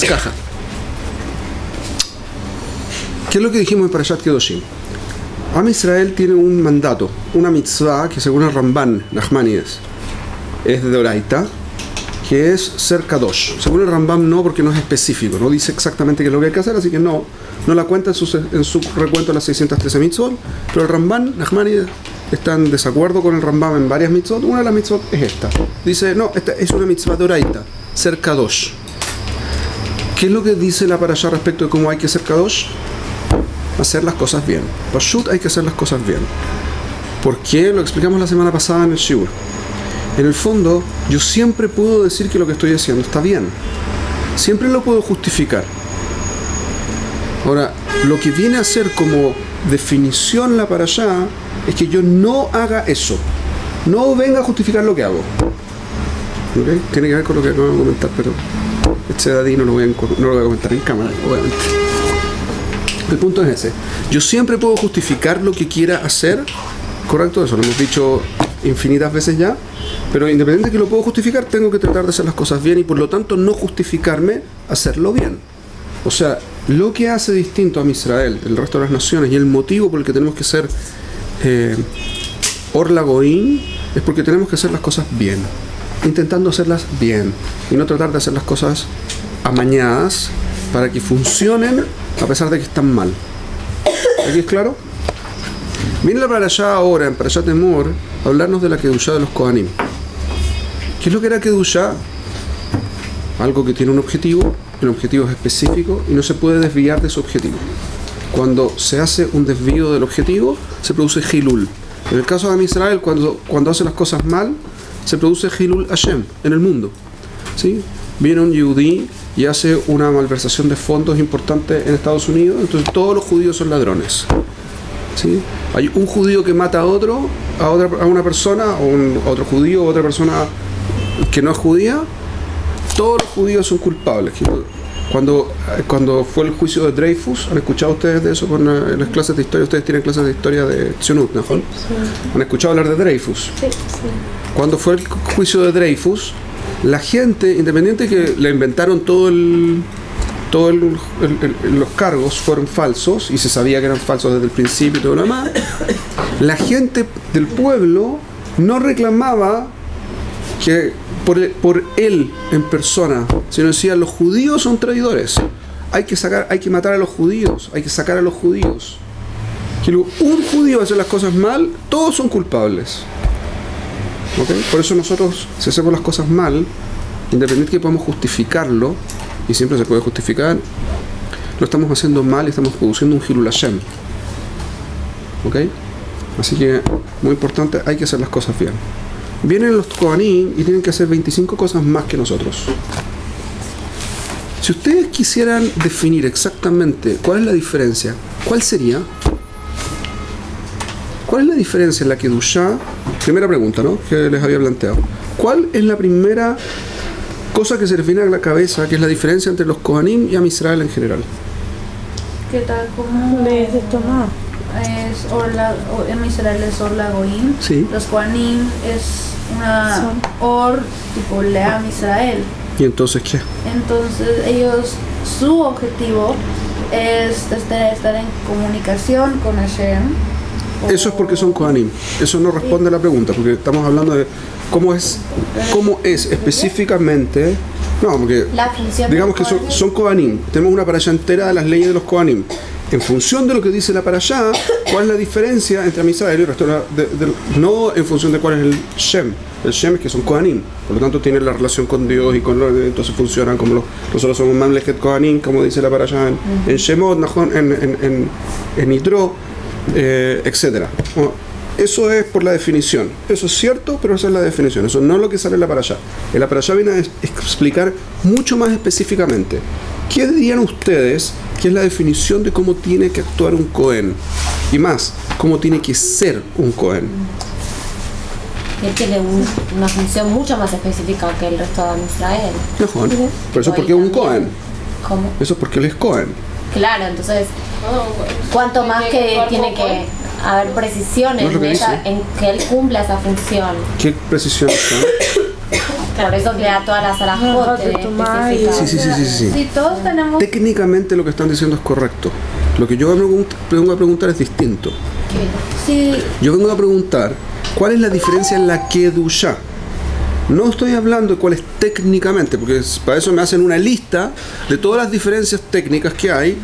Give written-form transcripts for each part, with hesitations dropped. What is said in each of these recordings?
las cajas. ¿Qué es lo que dijimos en Parashat Kedoshim? Am Israel tiene un mandato, una mitzvah que según el Ramban Nachmanides es de Oraita, que es ser Kadosh. Según el Rambam no, porque no es específico, no dice exactamente qué es lo que hay que hacer, así que no la cuenta en su recuento de las 613 mitzvot, pero el Ramban Nachmanides está en desacuerdo con el Rambam en varias mitzvot. Una de las mitzvot es esta. Dice, no, esta es una mitzvah de Oraita, ser Kadosh. ¿Qué es lo que dice la parashá respecto de cómo hay que ser Kadosh? Hacer las cosas bien. Pashut, hay que hacer las cosas bien. ¿Por qué? Lo explicamos la semana pasada en el Shiur. En el fondo, yo siempre puedo decir que lo que estoy haciendo está bien. Siempre lo puedo justificar. Ahora, lo que viene a ser como definición la parashá es que yo no haga eso. No venga a justificar lo que hago. ¿Okay? Tiene que ver con lo que acabo de comentar, pero este dadí no lo voy a comentar en cámara, obviamente. El punto es ese. Yo siempre puedo justificar lo que quiera hacer. Correcto, eso lo hemos dicho infinitas veces ya. Pero independiente de que lo puedo justificar, tengo que tratar de hacer las cosas bien y por lo tanto no justificarme hacerlo bien. O sea, lo que hace distinto a Israel, el resto de las naciones, y el motivo por el que tenemos que ser Orla Goín, es porque tenemos que hacer las cosas bien, intentando hacerlas bien y no tratar de hacer las cosas amañadas para que funcionen a pesar de que están mal. ¿Aquí es claro? Viene la parashá ahora, en Parashat Emor, a hablarnos de la Kedushá de los Kohanim. ¿Qué es lo que era Kedushá? Algo que tiene un objetivo, el objetivo es específico y no se puede desviar de su objetivo. Cuando se hace un desvío del objetivo, se produce Hilul. En el caso de Israel, cuando hace las cosas mal, se produce Hilul Hashem en el mundo. ¿Sí? Viene un yudí y hace una malversación de fondos importante en Estados Unidos, entonces todos los judíos son ladrones. ¿Sí? Hay un judío que mata a una persona, o otro judío, o otra persona que no es judía, todos los judíos son culpables. Cuando fue el juicio de Dreyfus, ¿han escuchado ustedes de eso en las clases de historia? Ustedes tienen clases de historia de Tzionut, ¿no? Sí. ¿Han escuchado hablar de Dreyfus? Sí. Cuando fue el juicio de Dreyfus, la gente, independiente que le inventaron los cargos fueron falsos y se sabía que eran falsos desde el principio y todo lo demás, la gente del pueblo no reclamaba que por él en persona, sino decía, los judíos son traidores, hay que matar a los judíos, hay que sacar a los judíos. Que un judío hace las cosas mal, todos son culpables. ¿Okay? Por eso nosotros, si hacemos las cosas mal, independientemente que podamos justificarlo, y siempre se puede justificar, lo estamos haciendo mal y estamos produciendo un Hilul Hashem. ¿Ok? Así que, muy importante, hay que hacer las cosas bien. Vienen los Kohanim y tienen que hacer 25 cosas más que nosotros. Si ustedes quisieran definir exactamente cuál es la diferencia, ¿cuál sería? ¿Cuál es la diferencia en la Kedushá? Primera pregunta, ¿no? Que les había planteado. ¿Cuál es la primera cosa que se le viene a la cabeza, que es la diferencia entre los Kohanim y Am Israel en general? ¿Qué tal? ¿Cómo es esto? No. Am Israel es Orla Goín. Sí. Los Kohanim es una Or tipo Leam Israel. ¿Y entonces qué? Entonces ellos, su objetivo es estar en comunicación con Hashem. Eso es porque son Kohanim. Eso no responde a la pregunta, porque estamos hablando de cómo es específicamente. No, porque digamos que son Kohanim. Tenemos una parashá entera de las leyes de los Kohanim. En función de lo que dice la parashá, ¿cuál es la diferencia entre Am Israel y el resto no en función de cuál es el Shem? El Shem es que son Kohanim, por lo tanto tienen la relación con Dios y entonces funcionan como nosotros somos Mamlechet Kohanim, como dice la parashá en Shemot, en Yitro, etcétera. Bueno, eso es por la definición. Eso es cierto, pero esa es la definición. Eso no es lo que sale en la parashá. En la parashá viene a explicar mucho más específicamente. ¿Qué dirían ustedes que es la definición de cómo tiene que actuar un Cohen? Y más, cómo tiene que ser un Cohen. Él tiene una función mucho más específica que el resto de Israel. Mejor. Por eso porque es un Cohen. ¿Cómo? Eso es porque él es Cohen. Claro, entonces, ¿cuánto más que tiene que haber precisiones ¿No es lo que en que él cumpla esa función? ¿Qué precisión está? Por eso crea todas las alajot específicas. Sí. Si todos tenemos... Técnicamente lo que están diciendo es correcto. Lo que yo vengo a preguntar es distinto. Sí, Yo vengo a preguntar cuál es la diferencia en la Kedushá. No estoy hablando de cuál es técnicamente, porque para eso me hacen una lista de todas las diferencias técnicas que hay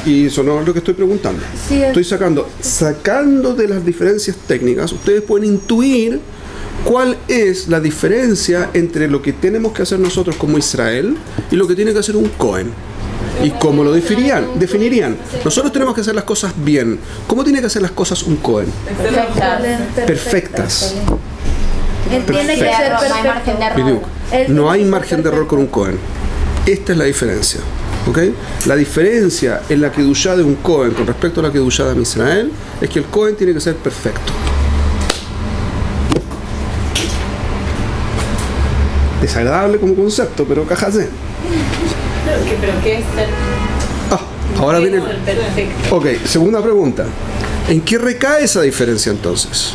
y eso no es lo que estoy preguntando. sí, Estoy sacando de las diferencias técnicas, ustedes pueden intuir cuál es la diferencia entre lo que tenemos que hacer nosotros como Israel y lo que tiene que hacer un Cohen. ¿Y cómo lo definirían? Nosotros tenemos que hacer las cosas bien. ¿Cómo tiene que hacer las cas un Cohen? Perfectas. Él tiene que ser No hay margen de perfecto. error. No hay margen de error con un Cohen. Esta es la diferencia. ¿Ok? La diferencia en la Kedushá de un Cohen con respecto a la Kedushá de Israel es que el Cohen tiene que ser perfecto. Desagradable como concepto, pero cájase. ¿Pero qué es ser Ahora viene. perfecto? Ok, segunda pregunta. ¿En qué recae esa diferencia entonces?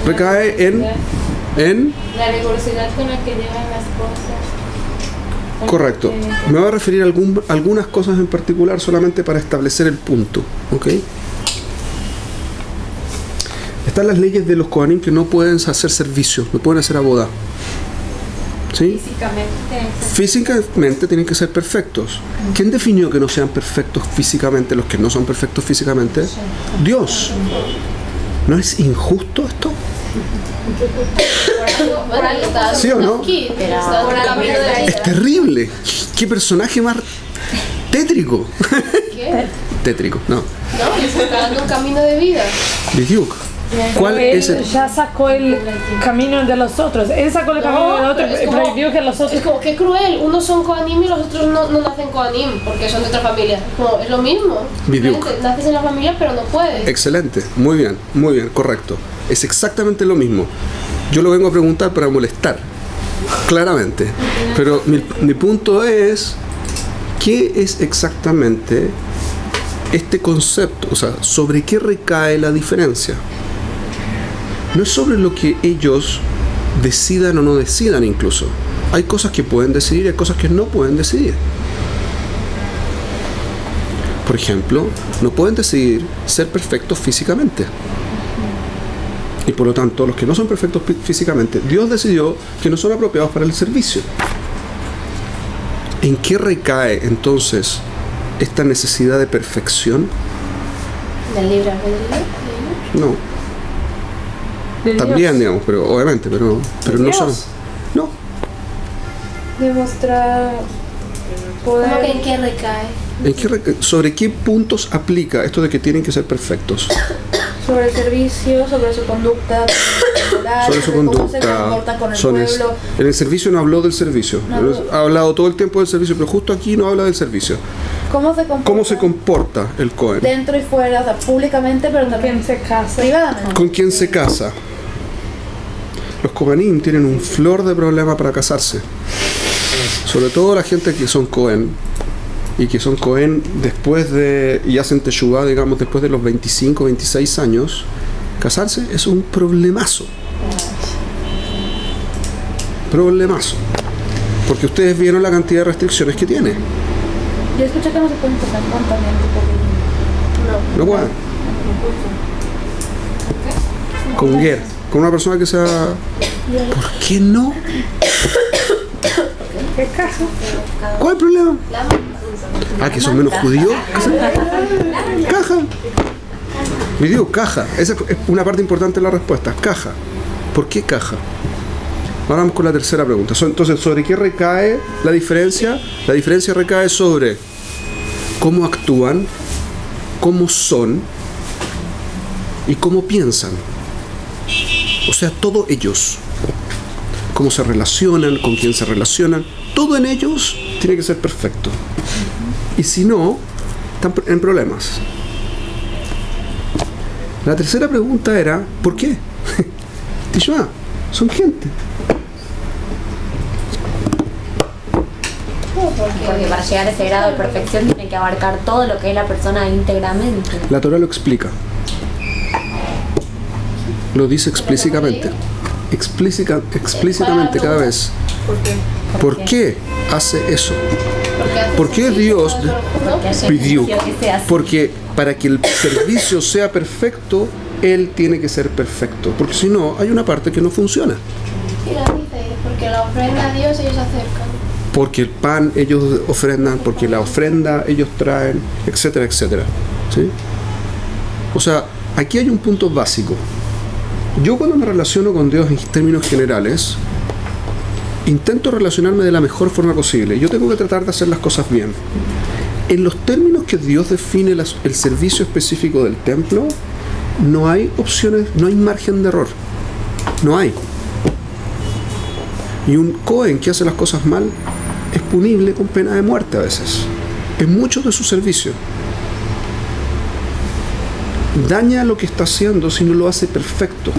Recae en La rigurosidad con la que llevan las cosas. correcto. Me voy a referir a algunas cosas en particular solamente para establecer el punto. ¿Ok? Están las leyes de los Kohanim que no pueden hacer servicios, no pueden hacer abodá. ¿Sí? Físicamente tienen que ser perfectos. ¿Quién definió que no sean perfectos físicamente los que no son perfectos físicamente? Dios. ¿No es injusto esto? ¿Sí o no? Es terrible. ¿Qué personaje más tétrico? Tétrico, no. No, está dando un camino de vida. Bidyuk. ¿Cuál Él es el...? ya sacó el camino de los otros. Él sacó el camino de los otros y prohibió que los Es otros... como, qué cruel. Unos son Kohanim y los otros no nacen Kohanim porque son de otra familia. Como, es lo mismo. Bidyuk. Naces en la familia pero no puedes. Excelente, muy bien, correcto. Es exactamente lo mismo. Yo lo vengo a preguntar para molestar, claramente. Pero mi punto es, ¿qué es exactamente este concepto? O sea, ¿sobre qué recae la diferencia? No es sobre lo que ellos decidan o no decidan incluso. Hay cosas que pueden decidir y hay cosas que no pueden decidir. Por ejemplo, no pueden decidir ser perfectos físicamente. Y por lo tanto, los que no son perfectos físicamente, Dios decidió que no son apropiados para el servicio. ¿En qué recae entonces esta necesidad de perfección? ¿Del libre albedrío? No. de Dios. También, digamos, pero obviamente, pero no Dios. son. No. demostrar ¿Cómo que poder. en qué recae? ¿Sobre qué puntos aplica esto de que tienen que ser perfectos? Sobre el servicio, sobre su conducta moral, Sobre su cómo se conducta. comporta con el Son pueblo. en el servicio no habló del servicio. No habló. Ha hablado todo el tiempo del servicio, pero justo aquí no habla del servicio. ¿Cómo se comporta? ¿Cómo se comporta el Cohen? Dentro y fuera, o sea, públicamente, pero también ¿Quién se casa? privadamente. ¿Con quién se casa? Los Kohanim tienen un flor de problema para casarse. Sobre todo la gente que son Cohen y que son Cohen después de, y hacen Teshuvah, digamos, después de los 25, 26 años, casarse es un problemazo. Problemazo. Porque ustedes vieron la cantidad de restricciones que tiene. Yo escuché que no se pueden casar con también tipo No pueden. Con Ger, con una persona que sea... ¿Por qué no? ¿Qué caso? ¿Cuál es el problema? Ah, que son menos judíos. Caja. Me digo caja. Esa es una parte importante de la respuesta. Caja. ¿Por qué caja? Ahora vamos con la tercera pregunta. Entonces, ¿sobre qué recae la diferencia? La diferencia recae sobre cómo actúan, cómo son y cómo piensan. O sea, todo ellos. Cómo se relacionan, con quién se relacionan. Todo en ellos tiene que ser perfecto. Y si no, están en problemas. La tercera pregunta era, ¿por qué? Tishma, son gente. Porque para llegar a ese grado de perfección tiene que abarcar todo lo que es la persona íntegramente. La Torah lo explica. Lo dice explícitamente. explícitamente cada vez. ¿Por qué hace eso? ¿Por qué Dios pidió? Porque para que el servicio sea perfecto, Él tiene que ser perfecto. Porque si no, hay una parte que no funciona. Y la dice, porque la ofrenda a Dios ellos acercan. Porque el pan ellos ofrendan, porque la ofrenda ellos traen, etcétera, etcétera. ¿Sí? O sea, aquí hay un punto básico. Yo cuando me relaciono con Dios en términos generales, intento relacionarme de la mejor forma posible. Yo tengo que tratar de hacer las cosas bien. En los términos que Dios define el servicio específico del templo, no hay opciones, no hay margen de error. No hay. Y un Cohen que hace las cosas mal es punible con pena de muerte a veces. En muchos de sus servicios. Daña lo que está haciendo si no lo hace perfecto.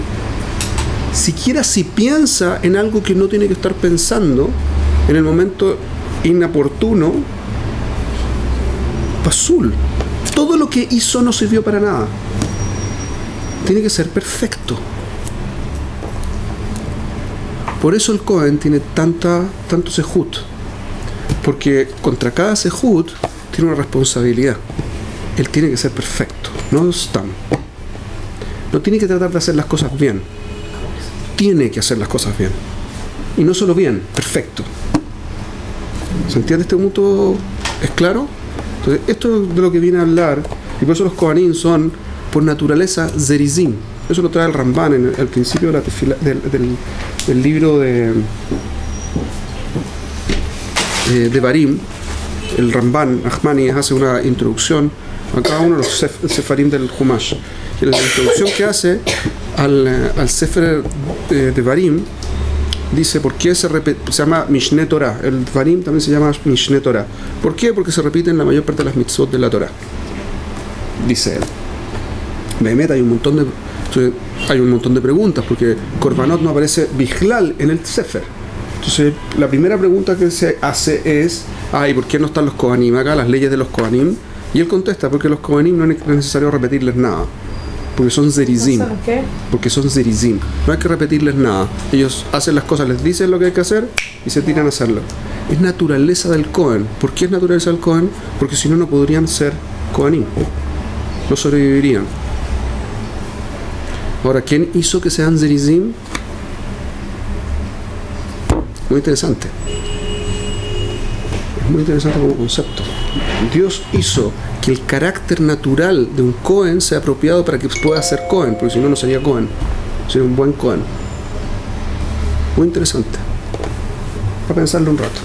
Siquiera si piensa en algo que no tiene que estar pensando en el momento inoportuno, pasul. Todo lo que hizo no sirvió para nada. Tiene que ser perfecto. Por eso el Cohen tiene tanto sehut. Porque contra cada sehut tiene una responsabilidad. Él tiene que ser perfecto. No stam. No tiene que tratar de hacer las cosas bien. Tiene que hacer las cosas bien. Y no solo bien, perfecto. ¿Se entiende este punto? ¿Es claro? Entonces, esto es de lo que viene a hablar. Y por eso los Kohanim son, por naturaleza, zerizim. Eso lo trae el Ramban en el principio de la tefila, del libro de Barim. El Ramban, Ahmani, hace una introducción a cada uno de los sefarim del Humash. Y la introducción que hace al sefer de Barim dice por qué se llama Mishneh Torah. El Barim también se llama Mishneh Torah. ¿Por qué? Porque se repiten la mayor parte de las mitzvot de la Torah. Dice él. Behemet, hay un montón de preguntas porque Korbanot no aparece Bijlal en el sefer. Entonces la primera pregunta que se hace es ¿y por qué no están los Kohanim acá, las leyes de los Kohanim? Y él contesta, porque los Kohanim no es necesario repetirles nada. Porque son zerizim. Porque son zerizim. No hay que repetirles nada. Ellos hacen las cosas, les dicen lo que hay que hacer y se tiran a hacerlo. Es naturaleza del Cohen. ¿Por qué es naturaleza del Cohen? Porque si no, no podrían ser Kohanim. No sobrevivirían. Ahora, ¿quién hizo que sean zerizim? Muy interesante. Es muy interesante como concepto. Dios hizo que el carácter natural de un Cohen sea apropiado para que pueda ser Cohen, porque si no, no sería Cohen. Sería un buen Cohen. Muy interesante. Para pensarlo un rato.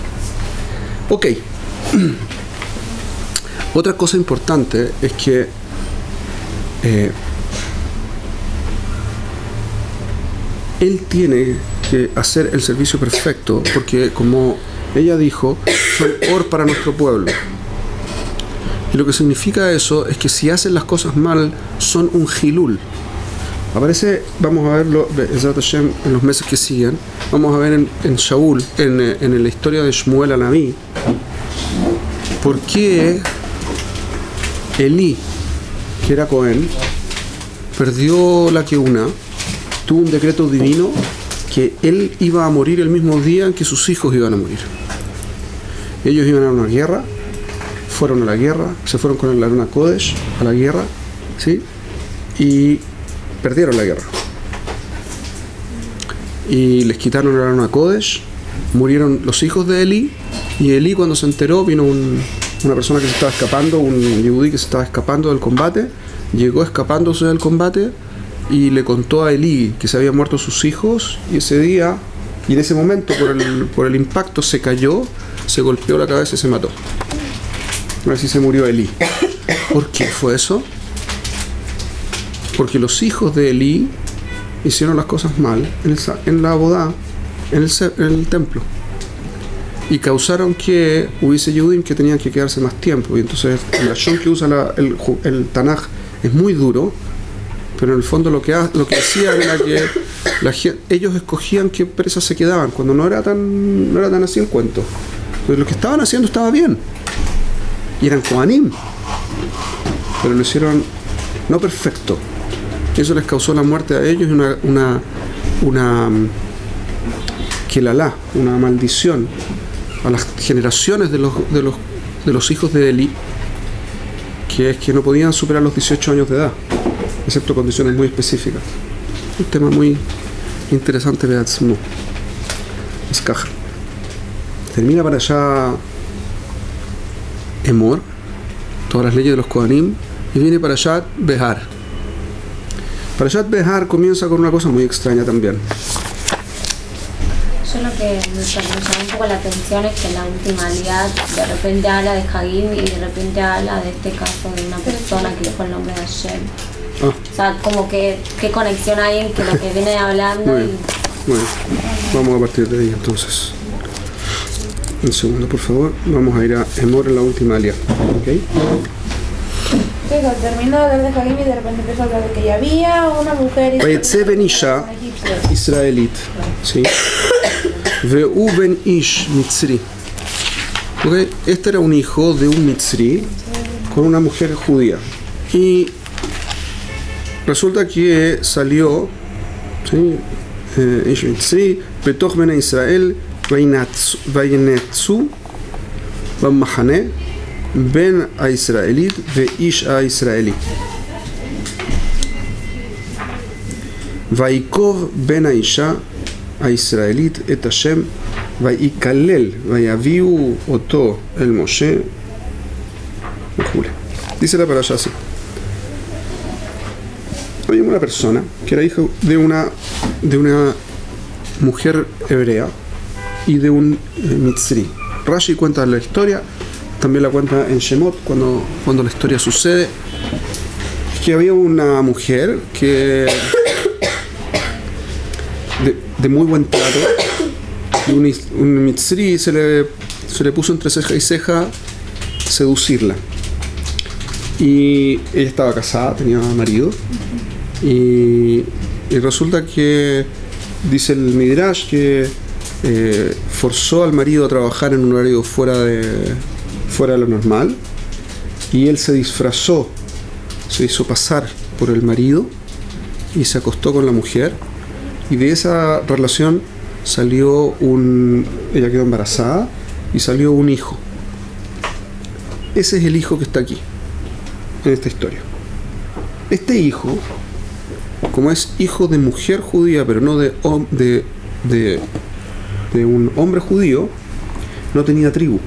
Ok. Otra cosa importante es que él tiene que hacer el servicio perfecto, porque como ella dijo, son or para nuestro pueblo. Y lo que significa eso es que si hacen las cosas mal, son un hilul. Aparece, vamos a verlo en los meses que siguen, vamos a ver en Shaul, en la historia de Shmuel Anabí, por qué Elí, que era Cohen, perdió la keuna, tuvo un decreto divino que él iba a morir el mismo día en que sus hijos iban a morir. Ellos iban a una guerra, fueron a la guerra, se fueron con el Arona Kodesh a la guerra, ¿sí? Y perdieron la guerra. Y les quitaron el Arona Kodesh, murieron los hijos de Elí, y Elí, cuando se enteró, vino una persona que se estaba escapando, un yehudí que se estaba escapando del combate, llegó escapándose del combate y le contó a Elí que se habían muerto sus hijos, y ese día, y en ese momento por el impacto se cayó, se golpeó la cabeza y se mató. Así se murió Elí. ¿Por qué fue eso? Porque los hijos de Elí hicieron las cosas mal en la bodá, en el templo, y causaron que hubiese Yehudim que tenían que quedarse más tiempo. Y entonces el lashon que usa el Tanaj es muy duro, pero en el fondo lo que hacían era que ellos escogían qué presas se quedaban, cuando no era tan así el cuento. Entonces lo que estaban haciendo estaba bien, y eran Kohanim, pero lo hicieron no perfecto. Eso les causó la muerte a ellos y una una maldición a las generaciones de los hijos de Eli, que es que no podían superar los 18 años de edad, excepto condiciones muy específicas. Un tema muy interesante de Atzmo. Escaja. Termina para allá Emor, todas las leyes de los Kohanim, y viene para allá Behar. Para allá Behar comienza con una cosa muy extraña también. Yo lo que me llamó un poco la atención es que la última aliad de repente habla de Hagim y de repente habla de este caso de una persona que dejó el nombre de Hashem. O sea, como que qué conexión hay en que lo que viene hablando. Muy bien. Vamos a partir de ahí entonces. Un segundo, por favor. Vamos a ir a Emor en la última aliad. ¿Okay? Terminó de hablar de Hagim y de repente empezó a hablar de que ya había una mujer Vayetze ben Isha israelit, ¿sí? Ve'u ben Ish mitzri. Okay. Este era un hijo de un mitzri con una mujer judía. Y resulta que salió, ¿sí? Ish mitzri, betoch ben Israel, vaynetzu, במחנה בין הישראלית ואיש הישראלי. ויקוב בן האישה הישראלית את השם ויקלל ויביאו אותו אל משה וכו'. Dice la parasha así. Había una persona que era hija de una mujer hebrea y de un mitzri. Rashi cuenta la historia, también la cuenta en Shemot cuando la historia sucede, que había una mujer que de muy buen trato, un mitzri se le puso entre ceja y ceja seducirla, y ella estaba casada, tenía marido, y resulta que dice el Midrash que forzó al marido a trabajar en un horario fuera de lo normal, y él se disfrazó, se hizo pasar por el marido y se acostó con la mujer, y de esa relación salió ella quedó embarazada y salió un hijo. Ese es el hijo que está aquí en esta historia. Este hijo, como es hijo de mujer judía pero no de un hombre judío, no tenía tribu.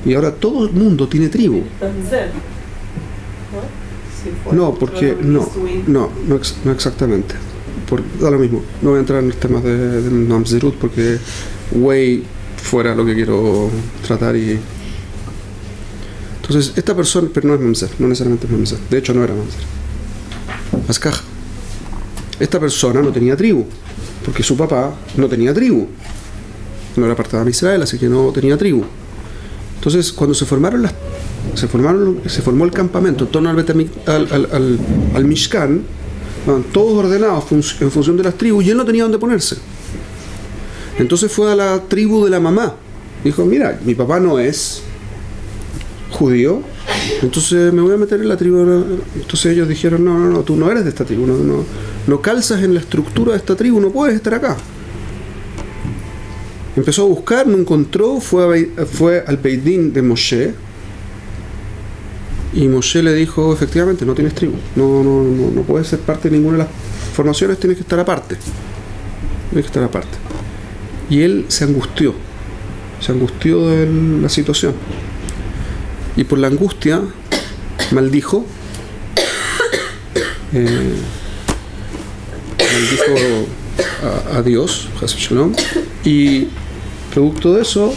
Y ahora todo el mundo tiene tribu. No, porque no exactamente. Da lo mismo. No voy a entrar en los temas de Mamzerut porque way fuera lo que quiero tratar. Y entonces esta persona, pero no es Mamzer, no necesariamente es Mamzer. De hecho no era Mamzer. Ascaja. Esta persona no tenía tribu, porque su papá no tenía tribu. No era parte de Israel, así que no tenía tribu. Entonces, cuando se formó el campamento en torno al Mishkan, estaban todos ordenados en función de las tribus, y él no tenía dónde ponerse. Entonces fue a la tribu de la mamá. Dijo, mira, mi papá no es judío, entonces me voy a meter en la tribu. Entonces ellos dijeron, no, tú no eres de esta tribu, no calzas en la estructura de esta tribu, no puedes estar acá. Empezó a buscar, no encontró, fue al Beit Din de Moshe, y Moshe le dijo, efectivamente, no tienes tribu, no puedes ser parte de ninguna de las formaciones, tienes que estar aparte. Y él se angustió de la situación, y por la angustia maldijo a Dios, Shalom, y producto de eso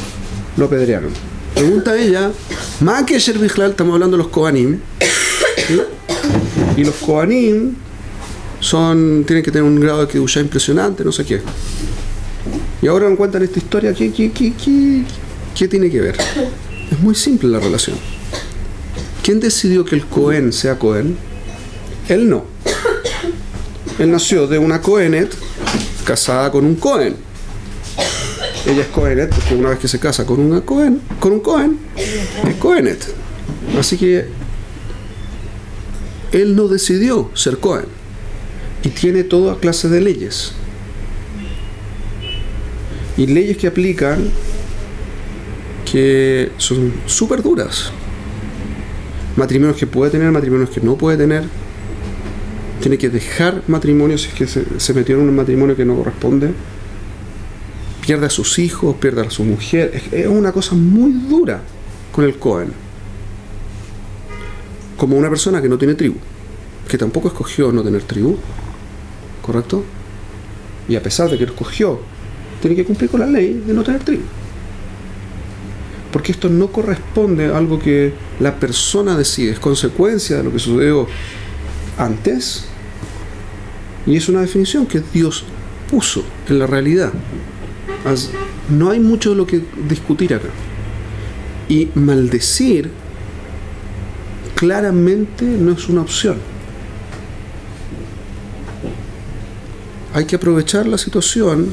lo apedrearon. Pregunta ella, ¿Ma que Sher Bichlal? Estamos hablando de los Kohanim, ¿sí? Y los Kohanim tienen que tener un grado de Kedushá impresionante, no sé qué. Y ahora me cuentan esta historia, ¿qué tiene que ver? Es muy simple la relación. ¿Quién decidió que el Cohen sea Cohen? Él no. Él nació de una Cohenet casada con un Cohen. Ella es Cohenet porque una vez que se casa con un Cohen, es Cohenet. Así que él no decidió ser Cohen. y tiene toda clase de leyes. Y leyes que aplican que son súper duras. Matrimonios que puede tener, matrimonios que no puede tener. Tiene que dejar matrimonios si es que se metió en un matrimonio que no corresponde. Pierde a sus hijos, pierde a su mujer. Es una cosa muy dura con el Cohen. Como una persona que no tiene tribu, que tampoco escogió no tener tribu, ¿correcto? Y a pesar de que lo escogió, tiene que cumplir con la ley de no tener tribu. Porque esto no corresponde a algo que la persona decide, es consecuencia de lo que sucedió antes, y es una definición que Dios puso en la realidad. No hay mucho de lo que discutir acá. Y maldecir claramente no es una opción. Hay que aprovechar la situación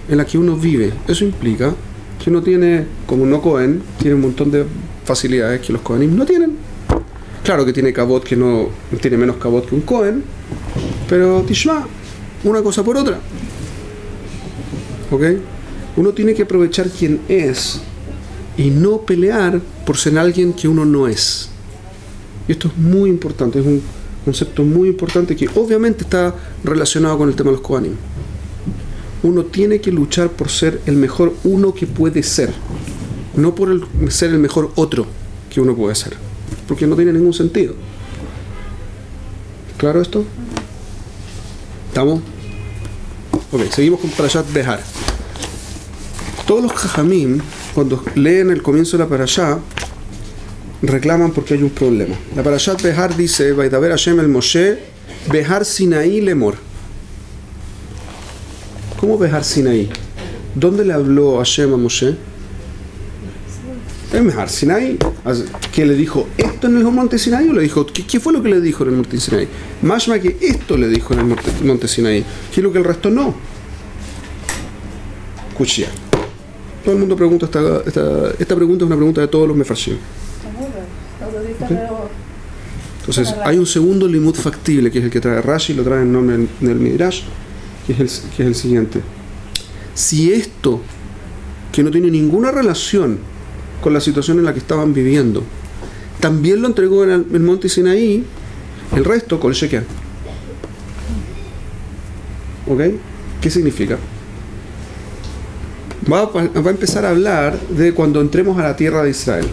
en la que uno vive. Eso implica que uno tiene, como no Cohen, tiene un montón de facilidades que los Cohenim no tienen. Claro que tiene cabot que no tiene menos cabot que un Cohen, pero tishma, una cosa por otra. ¿Ok? Uno tiene que aprovechar quién es y no pelear por ser alguien que uno no es. Y esto es muy importante, es un concepto muy importante que obviamente está relacionado con el tema de los Kohanim. Uno tiene que luchar por ser el mejor uno que puede ser, no por ser el mejor otro que uno puede ser, porque no tiene ningún sentido. ¿Claro esto? ¿Estamos? Ok, seguimos con Parashat Behar. Todos los Jajamim, cuando leen el comienzo de la Parashá, reclaman porque hay un problema. La Parashat Behar dice: Vaidaber Hashem el Moshe, Behar Sinaí Lemor. ¿Cómo Behar Sinaí? ¿Dónde le habló Hashem a Moshe? En Behar Sinaí. ¿Qué le dijo? ¿Esto en el monte Sinaí? ¿O le dijo? ¿Qué fue lo que le dijo en el monte Sinaí? Mashma que esto le dijo en el monte Sinaí. ¿Qué es lo que el resto no? Kushia. Todo el mundo pregunta esta pregunta es una pregunta de todos los mefarshim. ¿Okay? Entonces hay un segundo limud factible, que es el que trae Rashi, lo trae en nombre del Midrash, que es el siguiente. Si esto, que no tiene ninguna relación con la situación en la que estaban viviendo, también lo entregó en el monte Sinaí, el resto con Sheker. ¿Ok? ¿Qué significa? Va a empezar a hablar de cuando entremos a la tierra de Israel.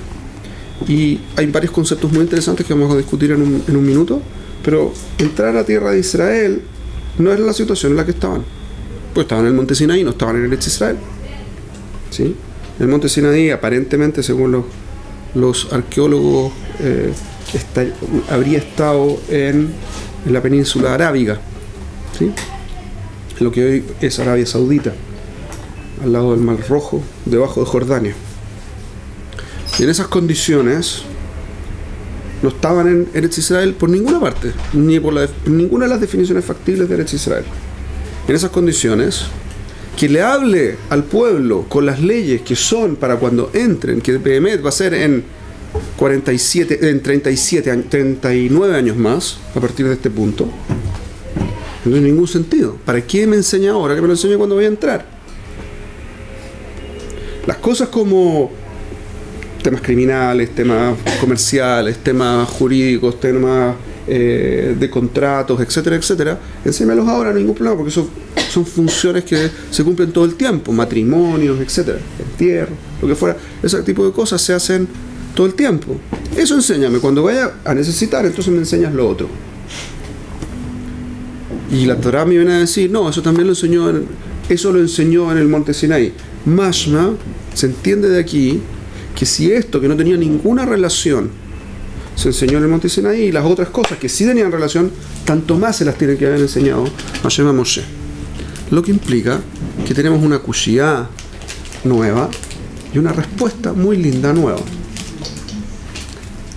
Y hay varios conceptos muy interesantes que vamos a discutir en un minuto, pero entrar a la tierra de Israel no es la situación en la que estaban. Pues estaban en el monte Sinaí, no estaban en el Eretz Israel. ¿Sí? El monte Sinaí, aparentemente, según los arqueólogos, habría estado en la península arábiga, ¿sí? Lo que hoy es Arabia Saudita, al lado del Mar Rojo, debajo de Jordania. Y en esas condiciones no estaban en Eretz Israel por ninguna parte, ni por ninguna de las definiciones factibles de Eretz Israel. En esas condiciones, que le hable al pueblo con las leyes que son para cuando entren, que Behemet va a ser en 39 años más, a partir de este punto, no tiene ningún sentido. ¿Para qué me enseña ahora? Que me lo enseñe cuando voy a entrar. Las cosas como temas criminales, temas comerciales, temas jurídicos, temas de contratos, etcétera, etcétera, enséñalos ahora, no hay ningún problema, porque eso son funciones que se cumplen todo el tiempo, matrimonios, etcétera, entierro, lo que fuera, ese tipo de cosas se hacen todo el tiempo. Eso enséñame, cuando vaya a necesitar, entonces me enseñas lo otro. Y la Torá me viene a decir, no, eso también lo enseñó eso lo enseñó en el monte Sinaí. Mashma, se entiende de aquí que si esto que no tenía ninguna relación se enseñó en el monte Sinaí, y las otras cosas que sí tenían relación, tanto más se las tiene que haber enseñado Hashem a Moshe. Lo que implica que tenemos una kushia nueva y una respuesta muy linda nueva.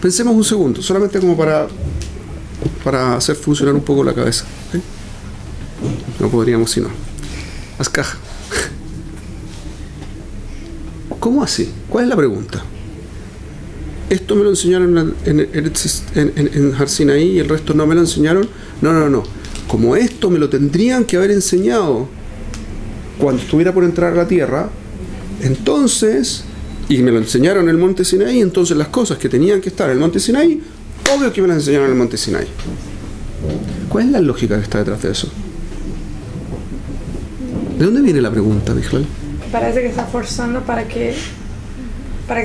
Pensemos un segundo, solamente como para hacer funcionar un poco la cabeza. ¿Okay? No podríamos si no. Haz caja. ¿Cómo así? ¿Cuál es la pregunta? ¿Esto me lo enseñaron en Har Sinaí y el resto no me lo enseñaron? No. como esto me lo tendrían que haber enseñado cuando estuviera por entrar a la tierra, entonces, y me lo enseñaron en el monte Sinaí, entonces las cosas que tenían que estar en el monte Sinaí, obvio que me las enseñaron en el monte Sinaí. ¿Cuál es la lógica que está detrás de eso? ¿De dónde viene la pregunta, Mijal? Parece que está forzando para que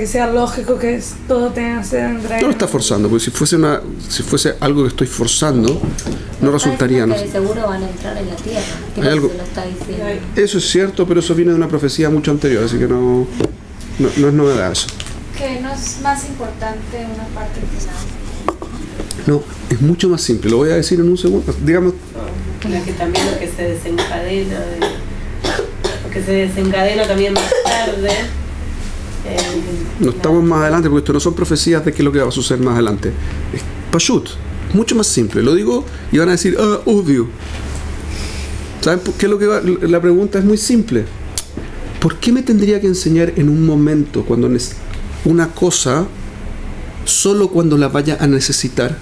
sea lógico que todo tenga que ser entre No lo está forzando, porque si fuese algo que estoy forzando, no resultaría. Que de seguro van a entrar en la tierra. ¿Qué Hay algo- se lo está diciendo? Eso es cierto, pero eso viene de una profecía mucho anterior, así que no es novedad eso. Que no es más importante una parte final. No, es mucho más simple, lo voy a decir en un segundo. Digamos, La que también lo que se desencadena, lo que se desencadena también más tarde. no estamos más adelante, porque esto no son profecías de qué es lo que va a suceder más adelante. Es pashut, mucho más simple. Lo digo y van a decir, obvio. ¿Saben por qué es lo que va? La pregunta es muy simple. ¿Por qué me tendría que enseñar en un momento cuando una cosa solo cuando la vaya a necesitar?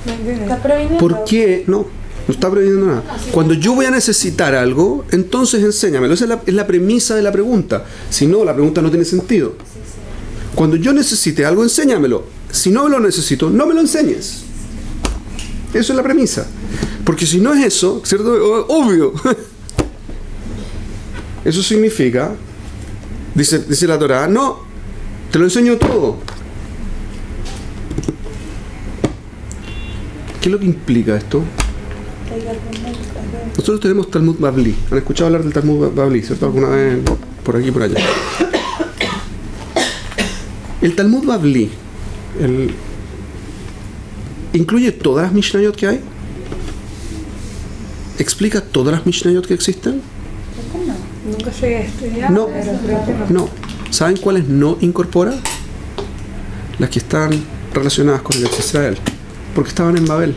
¿Me entiendes? Está previniendo. ¿Por qué? No está previniendo nada. Cuando yo voy a necesitar algo, entonces enséñamelo. Esa es la premisa de la pregunta. Si no, la pregunta no tiene sentido. Cuando yo necesite algo, enséñamelo. Si no lo necesito, no me lo enseñes. Eso es la premisa. Porque si no es eso, ¿cierto? Obvio. Eso significa, dice la Torá, no, te lo enseño todo. ¿Qué es lo que implica esto? Nosotros tenemos Talmud Bavli. ¿Han escuchado hablar del Talmud Bavli, cierto? Alguna vez por aquí y por allá. El Talmud Bavli incluye todas las Mishnayot que hay. ¿Explica todas las Mishnayot que existen? Nunca llegué a estudiar. No. pero creo que no. No. ¿Saben cuáles no incorpora? Las que están relacionadas con el ex Israel. Porque estaban en Babel.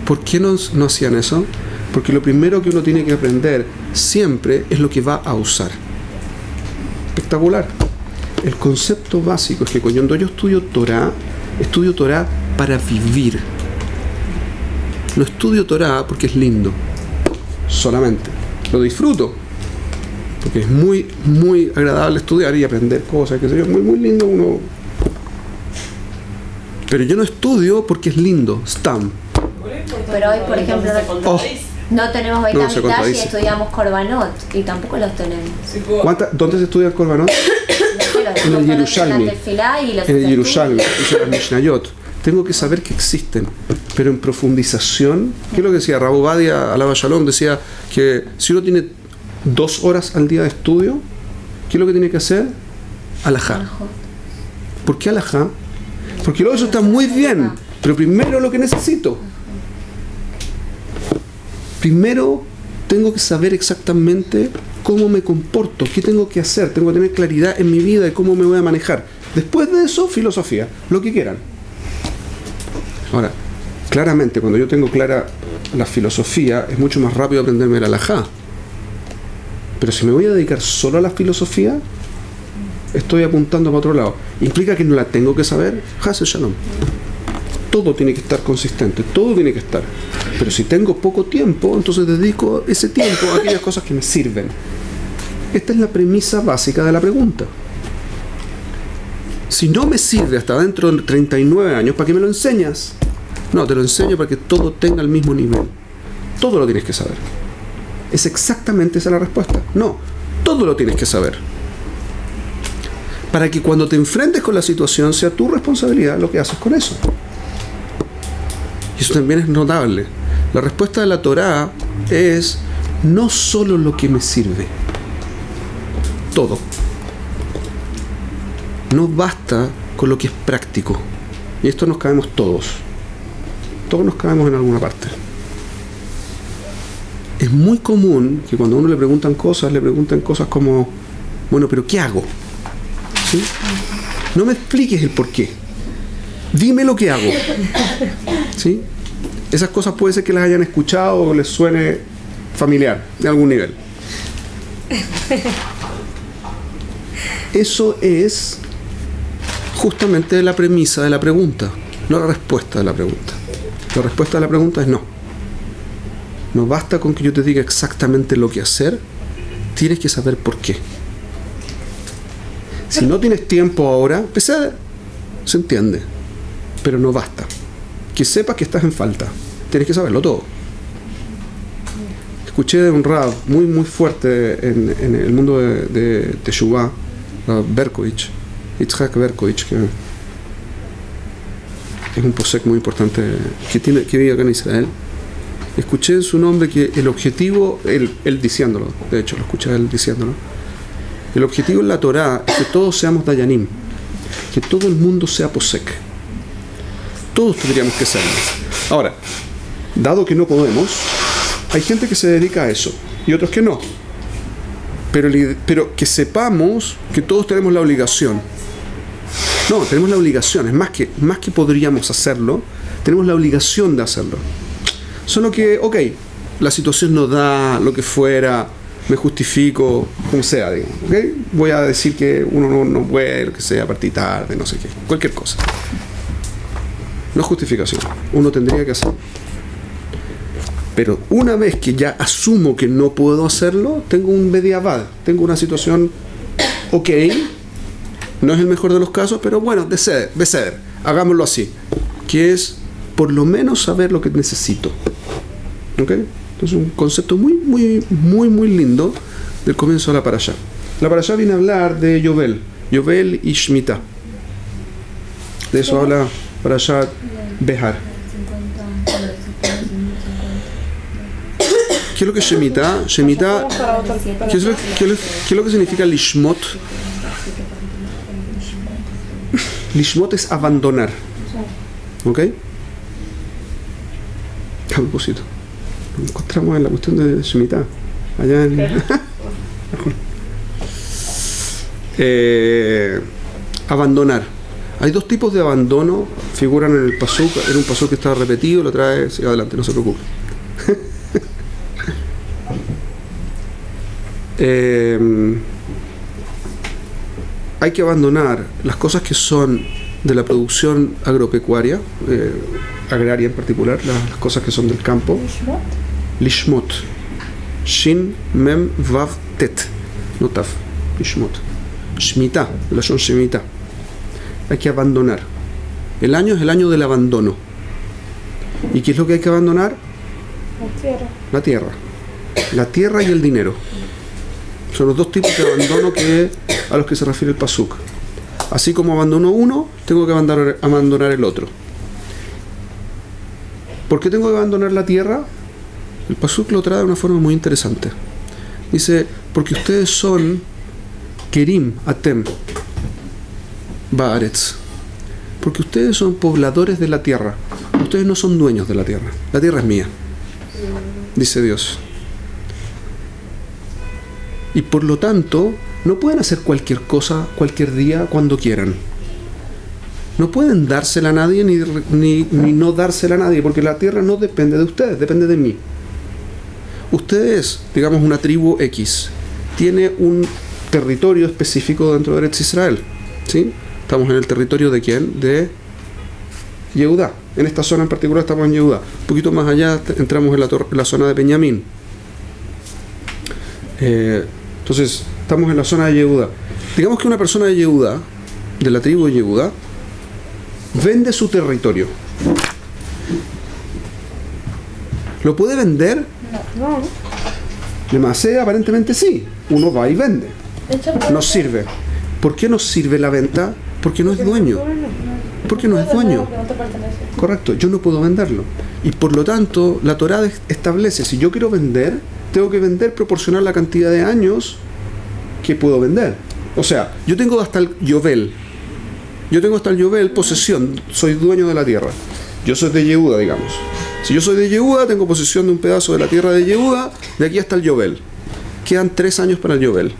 ¿Por qué no hacían eso? Porque lo primero que uno tiene que aprender siempre es lo que va a usar. Espectacular. El concepto básico es que cuando yo estudio Torah para vivir. No estudio Torah porque es lindo. Solamente. Lo disfruto. Porque es muy, muy agradable estudiar y aprender cosas, que sé yo, muy, muy lindo uno. Pero yo no estudio porque es lindo. Stam. Pero hoy, por ejemplo, no tenemos No, se Beit HaMikdash y contradice. estudiamos Korbanot y tampoco los tenemos. ¿Dónde se estudia el Korbanot? En el Yerushalmi. En el Yerushalmi, dice las Mishnayot. Tengo que saber que existen, pero en profundización. ¿Qué es lo que decía Rabbi Ovadia Alaba Shalom? Decía que si uno tiene 2 horas al día de estudio, ¿qué es lo que tiene que hacer? Alajá. ¿Por qué alajá? Porque luego eso está muy bien, pero primero lo que necesito. Primero tengo que saber exactamente cómo me comporto, qué tengo que hacer, tengo que tener claridad en mi vida de cómo me voy a manejar. Después de eso, filosofía, lo que quieran. Ahora, claramente, cuando yo tengo clara la filosofía, es mucho más rápido aprenderme el alajá. Pero si me voy a dedicar solo a la filosofía, estoy apuntando para otro lado. ¿Implica que no la tengo que saber? Hasel Shalom. Todo tiene que estar consistente, todo tiene que estar. Pero si tengo poco tiempo, entonces dedico ese tiempo a aquellas cosas que me sirven. Esta es la premisa básica de la pregunta. Si no me sirve hasta dentro de 39 años, ¿para qué me lo enseñas? No, te lo enseño para que todo tenga el mismo nivel. Todo lo tienes que saber. Es exactamente esa la respuesta. No, todo lo tienes que saber. Para que cuando te enfrentes con la situación sea tu responsabilidad lo que haces con eso. Y eso también es notable. La respuesta de la Torá es no solo lo que me sirve, todo. No basta con lo que es práctico. Y esto nos cabemos todos. Todos nos cabemos en alguna parte. Es muy común que cuando a uno le preguntan cosas como, bueno, pero ¿qué hago? ¿Sí? No me expliques el por qué. Dime lo que hago. ¿Sí? Esas cosas puede ser que las hayan escuchado o les suene familiar de algún nivel. Eso es justamente la premisa de la pregunta, no la respuesta de la pregunta. La respuesta de la pregunta es no. No basta con que yo te diga exactamente lo que hacer, tienes que saber por qué. Si no tienes tiempo ahora, se entiende, pero no basta. Que sepas que estás en falta, tienes que saberlo todo. Escuché de un rab muy muy fuerte en el mundo de Teshuvah, Berkovich, Yitzhak Berkovich, que es un posek muy importante que vive acá en Israel. Escuché en su nombre que el objetivo, él diciéndolo, de hecho lo escuché él diciéndolo, el objetivo en la Torá es que todos seamos dayanim, que todo el mundo sea posek. Todos tendríamos que serlo. Ahora, dado que no podemos, hay gente que se dedica a eso y otros que no. Pero que sepamos que todos tenemos la obligación. No, tenemos la obligación, es más que podríamos hacerlo, tenemos la obligación de hacerlo. Solo que, ok, la situación no da, lo que fuera, me justifico, como sea, digamos, ¿okay? Voy a decir que uno no puede, lo que sea, partir tarde, no sé qué, cualquier cosa. No es justificación, uno tendría que hacerlo. Pero una vez que ya asumo que no puedo hacerlo, tengo un bediavad, tengo una situación, ok, no es el mejor de los casos, pero bueno, de ceder, hagámoslo así, que es por lo menos saber lo que necesito. ¿Ok? Entonces un concepto muy, muy, muy, muy lindo del comienzo de la parashá. La parashá viene a hablar de Yovel y Shemitah. De eso habla parashá Behar. ¿Qué es lo que es Shemitah? ¿Qué es lo que significa Lishmot? Lishmot es abandonar. ¿Ok? A propósito, nos encontramos en la cuestión de Shemitah. Allá en... abandonar. Hay dos tipos de abandono, figuran en el pasuk, en un pasuk que está repetido, lo trae, sigue adelante, no se preocupe. Hay que abandonar las cosas que son de la producción agropecuaria, agraria en particular, las cosas que son del campo. Lishmot. Shin, Mem, Vav, Tet. No Taf. Lishmot. Shemitah, la son Shemitah. Hay que abandonar. El año es el año del abandono. ¿Y qué es lo que hay que abandonar? La tierra. La tierra. La tierra y el dinero. Son los dos tipos de abandono a los que se refiere el pasuk. Así como abandono uno, tengo que abandonar el otro. ¿Por qué tengo que abandonar la tierra? El pasuk lo trae de una forma muy interesante. Dice, porque ustedes son Kerim Atem Baaretz. Porque ustedes son pobladores de la tierra. Ustedes no son dueños de la tierra. La tierra es mía, dice Dios. Y por lo tanto, no pueden hacer cualquier cosa, cualquier día, cuando quieran. No pueden dársela a nadie ni no dársela a nadie, porque la tierra no depende de ustedes, depende de mí. Ustedes, digamos una tribu X, tiene un territorio específico dentro de Eretz Israel, ¿sí? Estamos en el territorio de ¿quién? De Yehudá. En esta zona en particular estamos en Yehudá. Un poquito más allá entramos en la zona de Benjamín. Entonces, estamos en la zona de Yehudá. Digamos que una persona de Yehudá, de la tribu de Yehudá, vende su territorio. ¿Lo puede vender? No. Demasiado, aparentemente sí. Uno va y vende. Nos sirve. ¿Por qué nos sirve la venta? Porque no es dueño. Porque no es dueño. Correcto, yo no puedo venderlo. Y por lo tanto, la Torá establece, si yo quiero vender, tengo que vender proporcional a la cantidad de años que puedo vender. O sea, yo tengo hasta el Yovel. Yo tengo hasta el Yovel posesión. Soy dueño de la tierra. Yo soy de Yehudá, digamos. Si yo soy de Yehudá, tengo posesión de un pedazo de la tierra de Yehudá, de aquí hasta el Yovel. Quedan 3 años para el Yovel.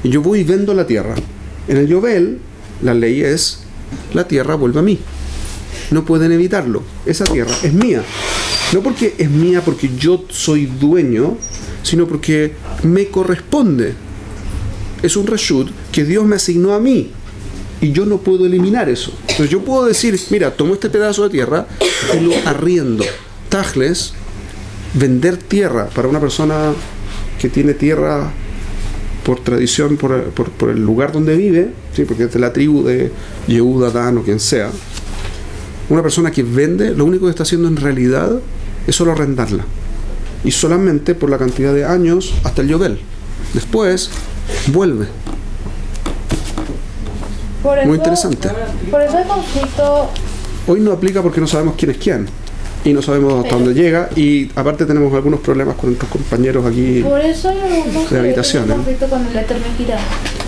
Y yo voy y vendo la tierra. En el Yovel, la ley es, la tierra vuelve a mí. No pueden evitarlo. Esa tierra es mía. No porque es mía porque yo soy dueño, sino porque me corresponde. Es un reshut que Dios me asignó a mí. y yo no puedo eliminar eso. Entonces yo puedo decir, mira, tomo este pedazo de tierra y lo arriendo. Tajles, vender tierra para una persona que tiene tierra por tradición, por el lugar donde vive, ¿sí? Porque es de la tribu de Yehuda, Dan o quien sea, una persona que vende, lo único que está haciendo en realidad es solo arrendarla. Y solamente por la cantidad de años hasta el Yovel. Después, vuelve. Muy interesante. Por eso el conflicto... Hoy no aplica porque no sabemos quién es quién. Y no sabemos hasta dónde llega. Y aparte tenemos algunos problemas con nuestros compañeros aquí Por eso hay algunos de habitación. que conflicto con el Éter Mejirá,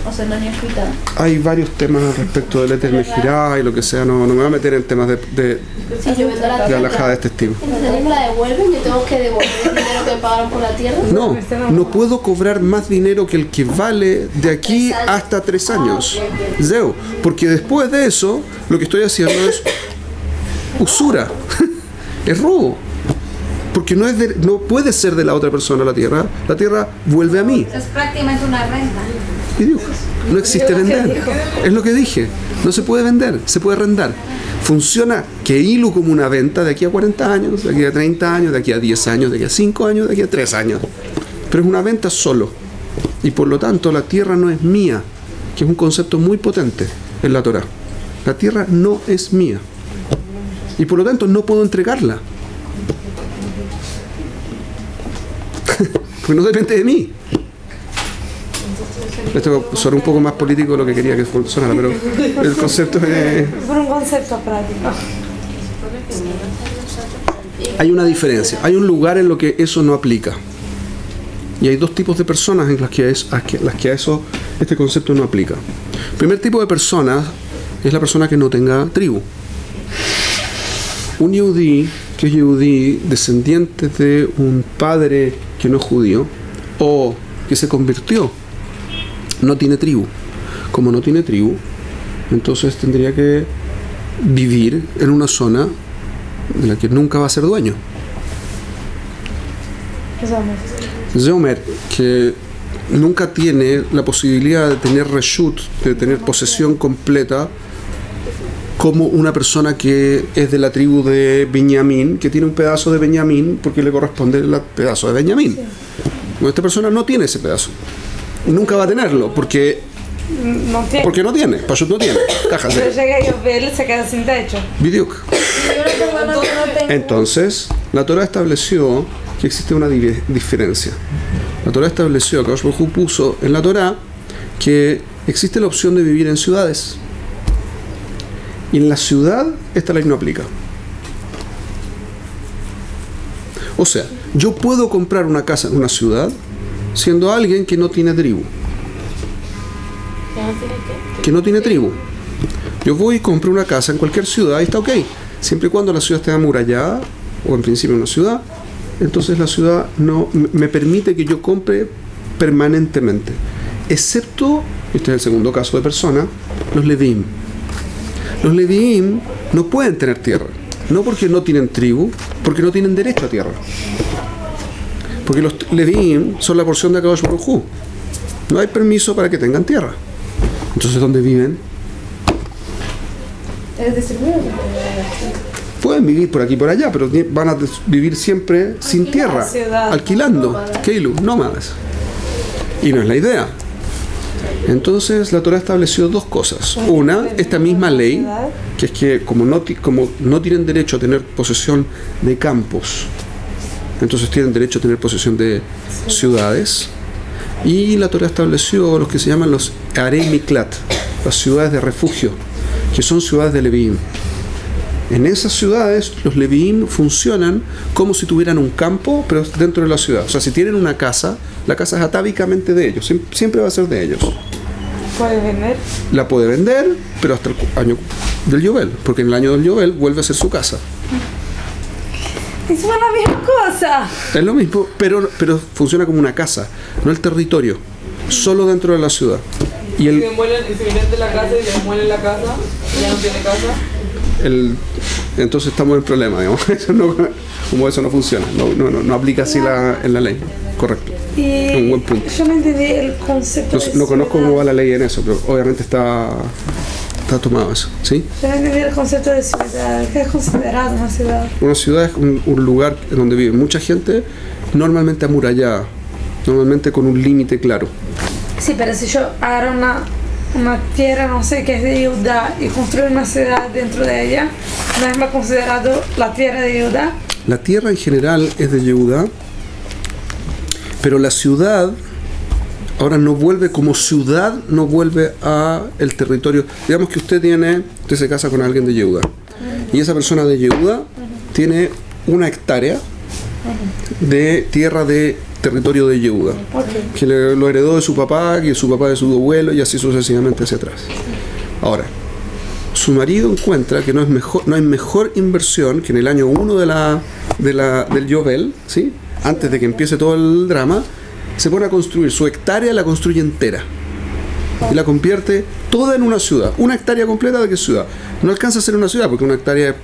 o sea, el año escrita. Hay varios temas respecto del Éter Mejirá y lo que sea. No me voy a meter en temas de Si yo vendo la tierra, alajada de este estilo. entonces me la devuelven, yo tengo que devolver el dinero que me pagaron por la tierra. No puedo cobrar más dinero que el que vale de aquí hasta 3 años. Zeo, porque después de eso, lo que estoy haciendo es usura. Es robo. Porque no puede ser de la otra persona la tierra vuelve a mí. Es prácticamente una renta. Y digo, no existe vender. Es lo que dije. No se puede vender, se puede arrendar. Funciona Keilu como una venta de aquí a 40 años, de aquí a 30 años, de aquí a 10 años, de aquí a 5 años, de aquí a 3 años. Pero es una venta solo. Y por lo tanto la tierra no es mía, que es un concepto muy potente en la Torá. La tierra no es mía. Y por lo tanto no puedo entregarla. Porque no depende de mí. Esto suena un poco más político de lo que quería que sonara, pero el concepto es... Por un concepto práctico. Hay una diferencia. Hay un lugar en lo que eso no aplica. Y hay dos tipos de personas en las que este concepto no aplica. El primer tipo de personas es la persona que no tenga tribu. Un yehudí, que es yehudí, descendiente de un padre que no es judío, o que se convirtió, no tiene tribu. Como no tiene tribu, entonces tendría que vivir en una zona de la que nunca va a ser dueño. Zeomer, que nunca tiene la posibilidad de tener reshut, de tener posesión completa, como una persona que es de la tribu de Benjamín, que tiene un pedazo de Benjamín porque le corresponde el pedazo de Benjamín. Sí. Bueno, esta persona no tiene ese pedazo. Y nunca va a tenerlo porque no tiene. Pashut no tiene. Pero llega a Yovel, se queda sin techo. Biduk. Entonces, la Torah estableció que existe una diferencia. La Torah estableció, que Akadosh Baruj Hu puso en la Torah, que existe la opción de vivir en ciudades. Y en la ciudad esta ley no aplica. O sea, yo puedo comprar una casa en una ciudad siendo alguien que no tiene tribu. Que no tiene tribu. Yo voy y compro una casa en cualquier ciudad y está ok. Siempre y cuando la ciudad esté amurallada, o en principio una ciudad, entonces la ciudad no me permite que yo compre permanentemente. Excepto, este es el segundo caso de persona, los Leviim. Los Leviim no pueden tener tierra, no porque no tienen tribu, porque no tienen derecho a tierra. Porque los Leviim son la porción de Akadosh Baruj Hu. No hay permiso para que tengan tierra. Entonces, ¿dónde viven? Es distribuido. Pueden vivir por aquí y por allá, pero van a vivir siempre sin tierra, alquilando, Keilu, nómadas. Y no es la idea. Entonces la Torah estableció dos cosas. Una, esta misma ley, que es que como no tienen derecho a tener posesión de campos, entonces tienen derecho a tener posesión de ciudades. Y la Torah estableció los que se llaman los Arei Miklat, las ciudades de refugio, que son ciudades de Leviim. En esas ciudades los Leviim funcionan como si tuvieran un campo, pero dentro de la ciudad. O sea, si tienen una casa, la casa es atávicamente de ellos, siempre va a ser de ellos. ¿Puede vender? La puede vender, pero hasta el año del Yovel, porque en el año del Yovel vuelve a ser su casa. Es la misma cosa. Es lo mismo, pero funciona como una casa, no el territorio, solo dentro de la ciudad. Y si vienen de la casa y se demuelen la casa, ya no tiene casa. Entonces estamos en problema, digamos. Eso no funciona, no aplica así en la ley. Correcto. Y un buen punto. Yo no entendí el concepto. No conozco cómo va la ley en eso, pero obviamente está está tomado eso, ¿sí? Yo no entendí el concepto de ciudad. ¿Qué es considerado una ciudad? Una ciudad es un lugar donde vive mucha gente, normalmente amurallada, normalmente con un límite claro. Sí, pero si yo agarro una tierra, no sé, que es de Judá y construyo una ciudad dentro de ella, ¿no es más considerado la tierra de Judá? La tierra en general es de Yehuda, pero la ciudad ahora no vuelve como ciudad, no vuelve a el territorio. Digamos que usted se casa con alguien de Yehuda y esa persona de Yehuda tiene 1 hectárea de tierra de territorio de Yehuda, que lo heredó de su papá, que su papá de su abuelo y así sucesivamente hacia atrás. Ahora, su marido encuentra que no hay mejor inversión que en el año 1 del Yovel, ¿sí? Antes de que empiece todo el drama, se pone a construir su hectárea, la construye entera y la convierte toda en una ciudad, 1 hectárea completa de qué ciudad. No alcanza a ser una ciudad porque 1 hectárea es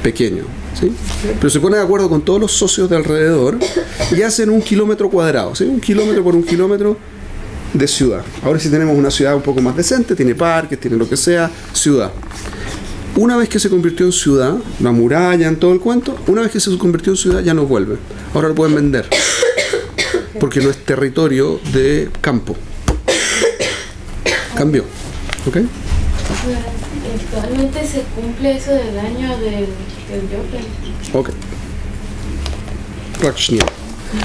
pequeño, ¿sí? Pero se pone de acuerdo con todos los socios de alrededor y hacen 1 kilómetro cuadrado, ¿sí? 1 kilómetro por 1 kilómetro de ciudad. Ahora sí tenemos una ciudad un poco más decente, tiene parques, tiene lo que sea, ciudad. Una vez que se convirtió en ciudad, la muralla, en todo el cuento, una vez que se convirtió en ciudad ya no vuelve. Ahora lo pueden vender porque no es territorio de campo. Cambió, ¿ok? Actualmente se cumple eso del año del Yovel. Ok.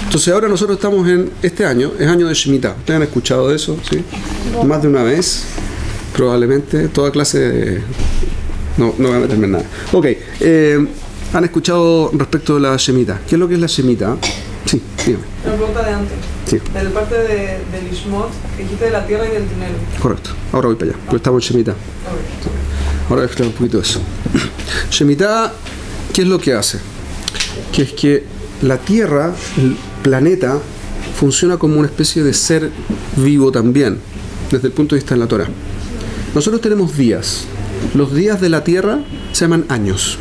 Entonces ahora nosotros estamos en este año, es año de Shemitah. ¿Ustedes han escuchado de eso? ¿Sí? Más de una vez, probablemente, toda clase de... No voy a meterme en nada. Ok, han escuchado respecto de la Shemitah. ¿Qué es lo que es la Shemitah? Sí, dígame. La pregunta de antes. Sí. De la parte del Ishmot, que dijiste de la tierra y del dinero. Correcto. Ahora voy para allá, porque estamos en Shemitah. Ahora voy a explicar un poquito de eso. Shemitah, ¿qué es lo que hace? Que es que la Tierra, el planeta, funciona como una especie de ser vivo también, desde el punto de vista de la Torah. Nosotros tenemos días. Los días de la Tierra se llaman años,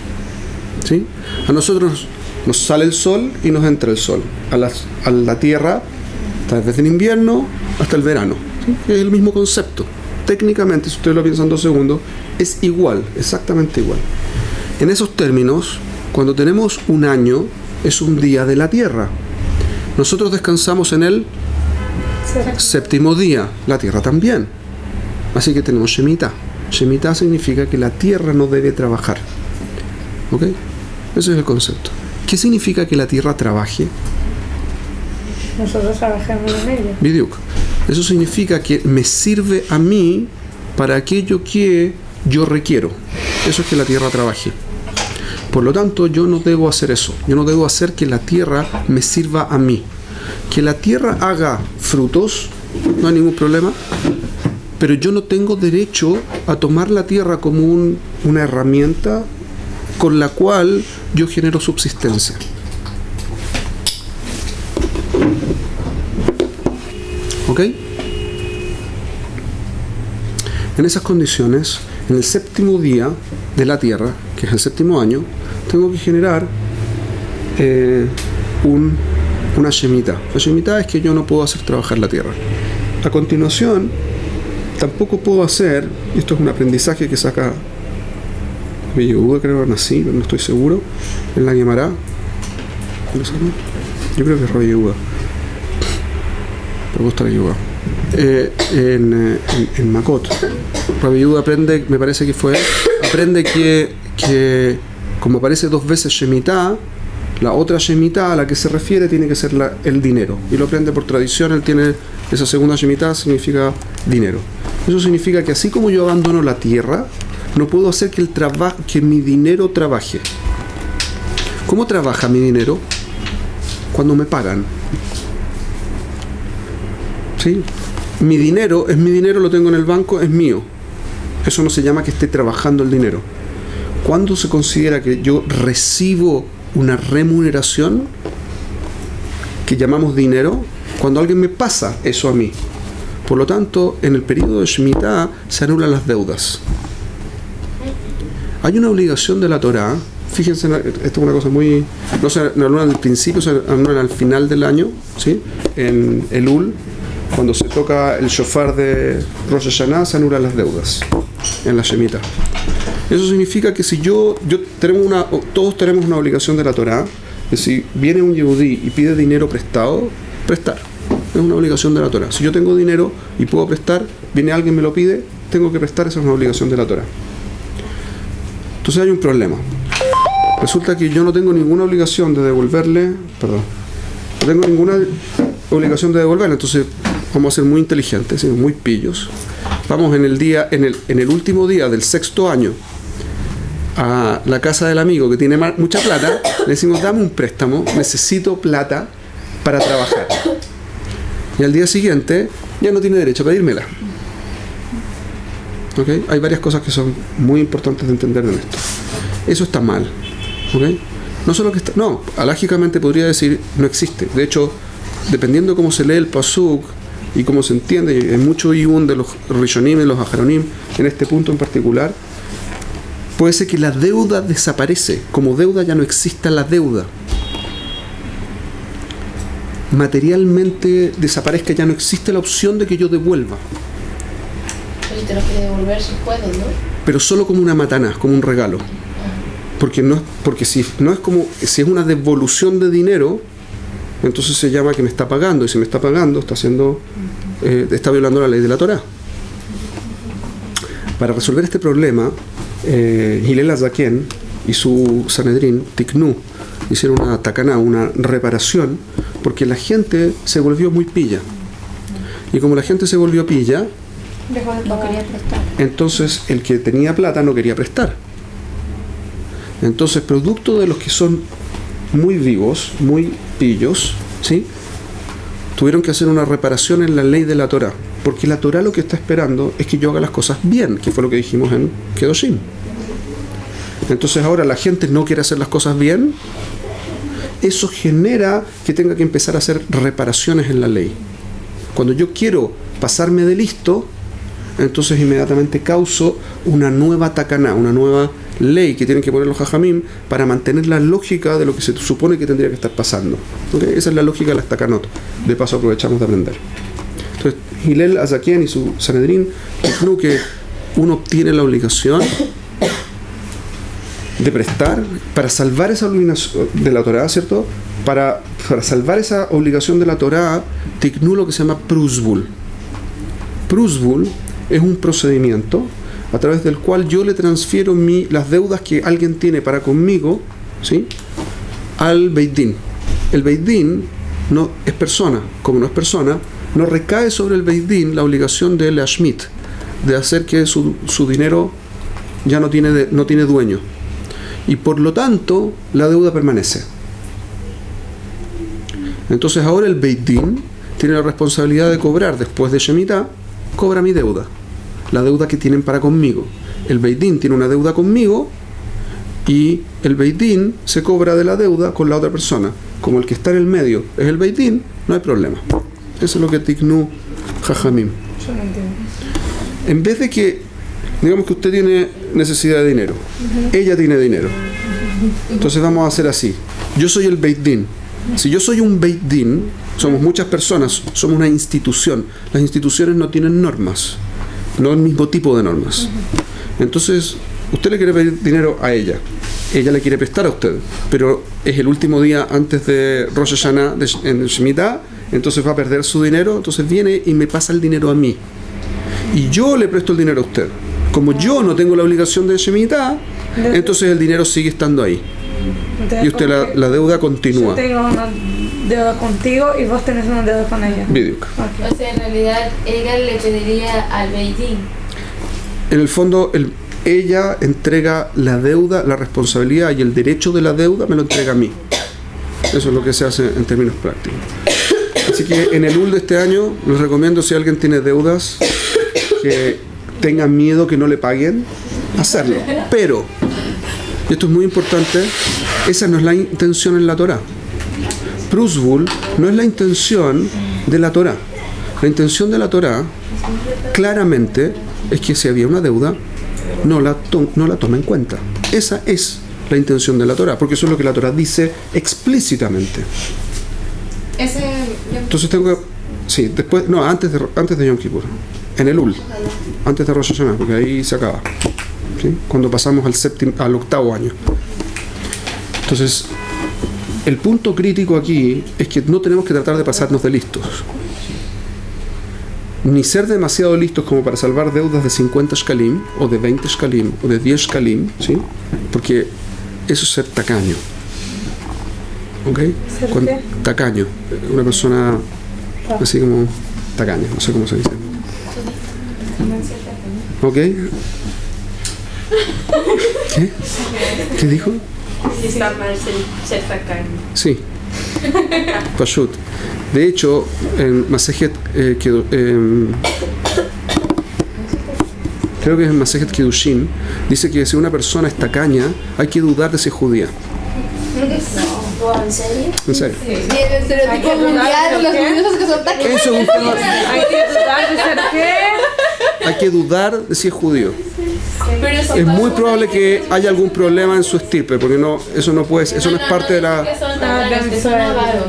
¿sí? A nosotros nos sale el sol y nos entra el sol. A la Tierra, desde el invierno hasta el verano, ¿sí? Es el mismo concepto. Técnicamente, si ustedes lo piensan 2 segundos, es igual, exactamente igual. En esos términos, cuando tenemos un año, es un día de la Tierra. Nosotros descansamos en el 7º día, la Tierra también. Así que tenemos Shemitah. Shemitah significa que la Tierra no debe trabajar. ¿Ok? Ese es el concepto. ¿Qué significa que la Tierra trabaje? Nosotros trabajamos en ella. Biduk. Eso significa que me sirve a mí para aquello que yo requiero. Eso es que la Tierra trabaje. Por lo tanto, yo no debo hacer eso. Yo no debo hacer que la Tierra me sirva a mí. Que la Tierra haga frutos, no hay ningún problema. Pero yo no tengo derecho a tomar la Tierra como una herramienta con la cual yo genero subsistencia. ¿Ok? En esas condiciones, en el 7º día de la Tierra, que es el 7º año, tengo que generar una Shemitah. La Shemitah es que yo no puedo hacer trabajar la Tierra. A continuación, tampoco puedo hacer, y esto es un aprendizaje que saca Yehuda, creo que nací, pero no estoy seguro, en la Gemara. Yo creo que es Rabbi Yehuda. Pero gusta la Yehuda. En Makot, Rabbi Yehuda aprende, me parece que fue, aprende que como aparece 2 veces Shemitah, la otra Shemitah a la que se refiere tiene que ser el dinero. Y lo aprende por tradición, él tiene esa segunda Shemitah, significa dinero. Eso significa que así como yo abandono la tierra, no puedo hacer que mi dinero trabaje. ¿Cómo trabaja mi dinero? Cuando me pagan. ¿Sí? Mi dinero es mi dinero, lo tengo en el banco, es mío. Eso no se llama que esté trabajando el dinero. ¿Cuándo se considera que yo recibo una remuneración que llamamos dinero? Cuando alguien me pasa eso a mí. Por lo tanto, en el periodo de Shemitah se anulan las deudas. Hay una obligación de la Torah. Fíjense, esto es una cosa muy... No se anulan al principio, se anulan al final del año, ¿sí? En Elul, cuando se toca el shofar de Rosh Hashanah, se anulan las deudas. en la Shemitah. Eso significa que si todos tenemos una obligación de la Torá, que si viene un Yehudí y pide dinero prestado, prestar. Es una obligación de la Torá. Si yo tengo dinero y puedo prestar, viene alguien me lo pide, tengo que prestar, esa es una obligación de la Torá. Entonces hay un problema. Resulta que yo no tengo ninguna obligación de devolverle, no tengo ninguna obligación de devolverle, entonces vamos a ser muy inteligentes, muy pillos. Vamos en el último día del 6º año a la casa del amigo que tiene mucha plata, le decimos, dame un préstamo, necesito plata para trabajar. Y al día siguiente ya no tiene derecho a pedírmela. ¿Okay? Hay varias cosas que son muy importantes de entender en esto. Eso está mal. ¿Okay? No solo que está, no, alágicamente podría decir no existe. De hecho, dependiendo cómo se lee el pasuk y cómo se entiende, hay mucho iyun de los rishonim y los ajaronim en este punto en particular, puede ser que la deuda desaparece. Como deuda ya no exista la deuda. Materialmente desaparezca, ya no existe la opción de que yo devuelva. Pero si te lo quiere devolver, si puedo, ¿no? Pero solo como una matana, como un regalo. Porque si no es como, si es una devolución de dinero, entonces se llama que me está pagando, y si me está pagando está violando la ley de la Torá. Para resolver este problema, Hillel Azaken y su Sanedrín Tiknu hicieron una takaná, una reparación, porque la gente se volvió muy pilla. Y como la gente se volvió pilla, no quería prestar. Entonces el que tenía plata no quería prestar. Entonces, producto de los que son muy vivos, muy pillos, ¿sí?, tuvieron que hacer una reparación en la ley de la Torá, porque la Torá lo que está esperando es que yo haga las cosas bien, que fue lo que dijimos en Kedoshim. Entonces ahora la gente no quiere hacer las cosas bien, eso genera que tenga que empezar a hacer reparaciones en la ley. Cuando yo quiero pasarme de listo, entonces inmediatamente causo una nueva takaná, una nueva ley que tienen que poner los hajamim para mantener la lógica de lo que se supone que tendría que estar pasando. ¿Okay? Esa es la lógica de las takanot. De paso aprovechamos de aprender. Entonces, Hillel Azaken y su Sanedrín, creo que uno tiene la obligación de prestar para salvar esa obligación de la Torá, ¿cierto? Para salvar esa obligación de la Torá, tiknu lo que se llama prusbul. Prusbul es un procedimiento a través del cual yo le transfiero las deudas que alguien tiene para conmigo, ¿sí?, al Beit Din. El Beit Din no es persona. Como no es persona, no recae sobre el Beit Din la obligación de Leashmit, de hacer que su dinero ya no tiene dueño. Y por lo tanto, la deuda permanece. Entonces ahora el Beit Din tiene la responsabilidad de cobrar, después de Shemitah, cobra mi deuda. La deuda que tienen para conmigo. El Beit Din tiene una deuda conmigo y el Beit Din se cobra de la deuda con la otra persona. Como el que está en el medio es el Beit Din, no hay problema. Eso es lo que Tiknu Jajamim. Yo no entiendo. En vez de que, digamos que usted tiene necesidad de dinero, ella tiene dinero. Entonces vamos a hacer así. Yo soy el Beit Din. Si yo soy un Beit Din, somos muchas personas, somos una institución. Las instituciones no tienen normas. No el mismo tipo de normas. Entonces, usted le quiere pedir dinero a ella le quiere prestar a usted, pero es el último día antes de Rosh Hashanah en Shemitah, entonces va a perder su dinero, entonces viene y me pasa el dinero a mí. Y yo le presto el dinero a usted. Como yo no tengo la obligación de Shemitah, entonces el dinero sigue estando ahí. Y usted la deuda continúa. Yo tengo una deuda contigo y vos tenés una deuda con ella. Biduk. O sea, en realidad ella le pediría al Beit Din. En el fondo, ella entrega la deuda, la responsabilidad y el derecho de la deuda me lo entrega a mí. Eso es lo que se hace en términos prácticos. Así que en el UL de este año les recomiendo, si alguien tiene deudas que tengan miedo que no le paguen, hacerlo. Pero, y esto es muy importante, esa no es la intención en la Torá. Prusbul no es la intención de la Torá. La intención de la Torá claramente es que si había una deuda, no la toma en cuenta. Esa es la intención de la Torá, porque eso es lo que la Torá dice explícitamente. Entonces tengo que... Sí, después... No, antes de Yom Kippur. En el UL. antes de Rosh Hashanah, porque ahí se acaba, ¿sí? Cuando pasamos al octavo año. Entonces, el punto crítico aquí es que no tenemos que tratar de pasarnos de listos, ni ser demasiado listos como para salvar deudas de 50 shkalim, o de 20 shkalim, o de 10 shkalim, ¿sí? Porque eso es ser tacaño. ¿Ok? Tacaño. Una persona así como tacaña, no sé cómo se dice. ¿Ok? ¿Qué? ¿Qué dijo? Está mal ser tacaño. Sí. Pashut. De hecho, en Masejet creo que es en Masejet Kiddushin, dice que si una persona es tacaña, hay que dudar de si es judía. ¿En serio? ¿En serio? Y el estereotipo mundial, los judíos que son tacaños. Eso es un tema. Hay que dudar de ser qué. Hay que dudar de si es judío. Pero eso Es muy probable que haya algún problema en su estirpe, porque eso no es parte de la. que son tacaños, que son avaros.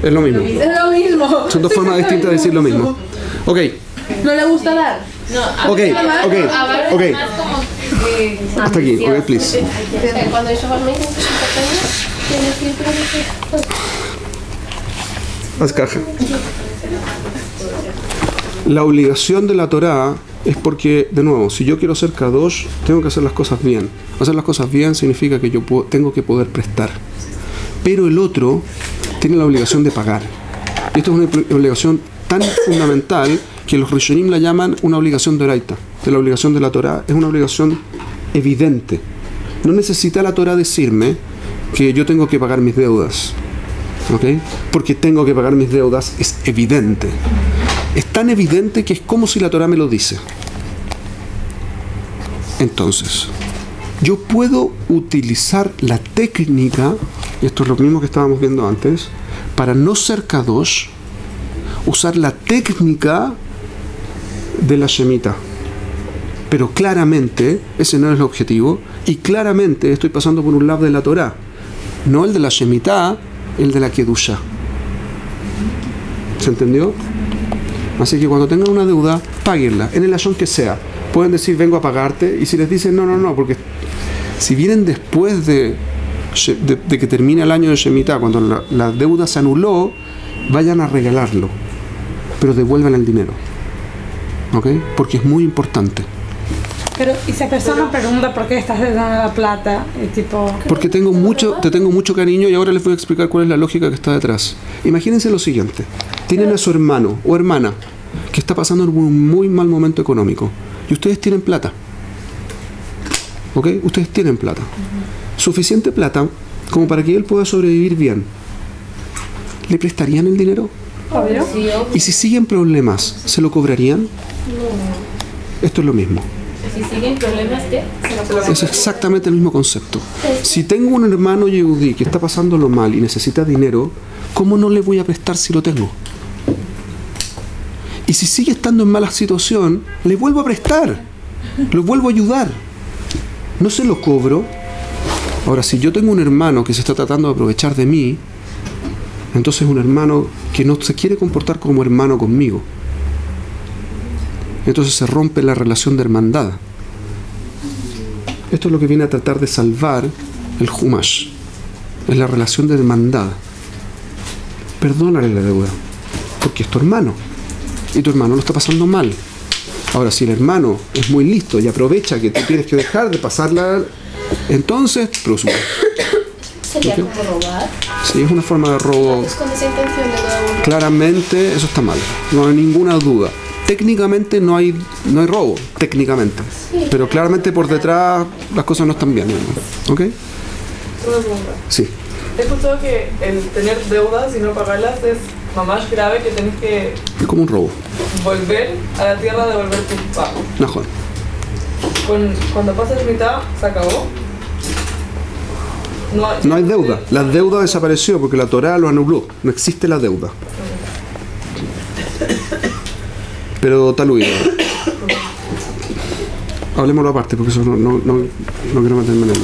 Es lo mismo. Es lo mismo. Son dos formas distintas de decir lo mismo. Ok, No le gusta dar. No, ok, avaros ok. es más como que Hasta aquí, ok, please. Cuando ellos me dicen que soy tacaño, tienes siempre que Haz caja. La obligación de la Torá es porque, de nuevo, si yo quiero ser Kadosh, tengo que hacer las cosas bien. Hacer las cosas bien significa que yo tengo que poder prestar. Pero el otro tiene la obligación de pagar. Y esto es una obligación tan fundamental que los Rishonim la llaman una obligación de oraita. De la obligación de la Torá es una obligación evidente. No necesita la Torá decirme que yo tengo que pagar mis deudas. ¿Ok? Porque tengo que pagar mis deudas es evidente. Es tan evidente que es como si la Torá me lo dice. Entonces, yo puedo utilizar la técnica, y esto es lo mismo que estábamos viendo antes, para no ser Kadosh, usar la técnica de la Shemitah. Pero claramente ese no es el objetivo, y claramente estoy pasando por un lado de la Torá, no el de la Shemitah, el de la Kedusha. ¿Se entendió? Así que cuando tengan una deuda, páguenla, en el ayón que sea. Pueden decir, vengo a pagarte, y si les dicen, no, porque si vienen después de que termine el año de Shemitah, cuando la deuda se anuló, vayan a regalarlo, pero devuelvan el dinero. ¿Ok? Porque es muy importante. Pero, y si la persona pregunta por qué estás dando la plata, y tipo... Porque te tengo mucho cariño y ahora les voy a explicar cuál es la lógica que está detrás. Imagínense lo siguiente. Tienen a su hermano o hermana que está pasando en un muy mal momento económico y ustedes tienen plata. ¿Ok? Ustedes tienen plata. Suficiente plata como para que él pueda sobrevivir bien. ¿Le prestarían el dinero? Obvio. ¿Y si siguen problemas, se lo cobrarían? Esto es lo mismo. Si siguen problemas, ¿qué? Es exactamente el mismo concepto. Si tengo un hermano yehudí que está pasándolo mal y necesita dinero, ¿cómo no le voy a prestar si lo tengo? Y si sigue estando en mala situación, le vuelvo a prestar, lo vuelvo a ayudar. No se lo cobro. Ahora, si yo tengo un hermano que se está tratando de aprovechar de mí, entonces un hermano que no se quiere comportar como hermano conmigo. Entonces se rompe la relación de hermandad. Esto es lo que viene a tratar de salvar el Humash. Es la relación de hermandad. Perdónale la deuda, porque es tu hermano. Y tu hermano lo está pasando mal. Ahora, si el hermano es muy listo y aprovecha que tú tienes que dejar de pasarla, entonces, próximo. ¿Sería como robar? Sí, es una forma de robo. Es con esa intención de no... Claramente eso está mal, no hay ninguna duda. Técnicamente no hay robo, técnicamente. Pero claramente por detrás las cosas no están bien, ¿no? ¿Ok? Una pregunta. Sí. He escuchado que el tener deudas y no pagarlas es más grave, que tenés que Es como un robo. volver a la tierra a devolver tus pagos. Mejor. Cuando pasa el mitad, se acabó. No hay deuda. La deuda desapareció porque la Torá lo anuló. No existe la deuda. Pero talui. Hablemoslo aparte porque eso no quiero meterme en él.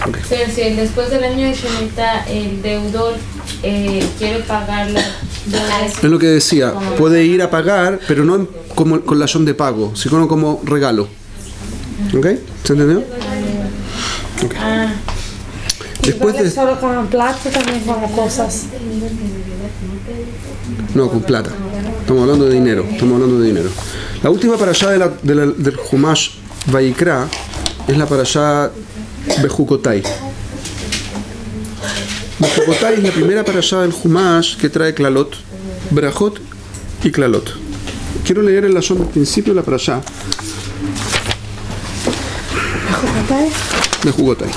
Okay. Pero si después del año de Shemitah el deudor quiere pagar la deuda, Es lo que decía, puede ir a pagar, pero no como con la acción de pago, sino como regalo. ¿Ok? ¿Se entendió? Okay. Después Vale de... solo con plata, también como cosas. No, con plata. Estamos hablando de dinero. La última parashá del Humash Vayikra es la parashá Bejukotai. Bejukotai es la primera parashá del Humash que trae Klalot, Berajot y Klalot. Quiero leer el lashon del principio de la parashá. Bejukotai.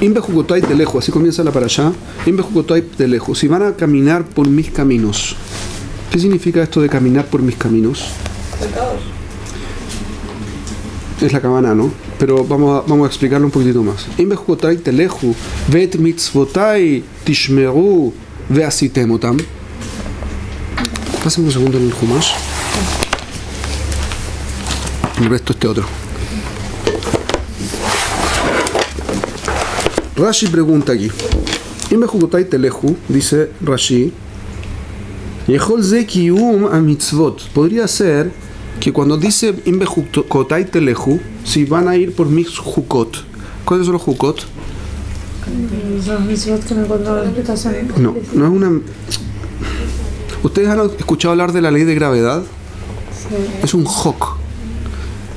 Imbe Jukotai Teleju, así comienza la parashá. Imbe Jukotai Teleju, si van a caminar por mis caminos. ¿Qué significa esto de caminar por mis caminos? Es la cabana, ¿no? Pero vamos a explicarlo un poquitito más. Imbe Jukotai Teleju, vet mitzvotai tishmeru veasitemotam. Pásenme un segundo en el Humash. El resto este otro. Rashi pregunta aquí. Imbe Jukotai Teleju, dice Rashi, Yehol ze kiyum a mitzvot. Podría ser que cuando dice Imbe Jukotai Teleju, si van a ir por mis jukot. ¿Cuáles son los jukot? No, no es una... ¿Ustedes han escuchado hablar de la ley de gravedad? Sí. Es un jok.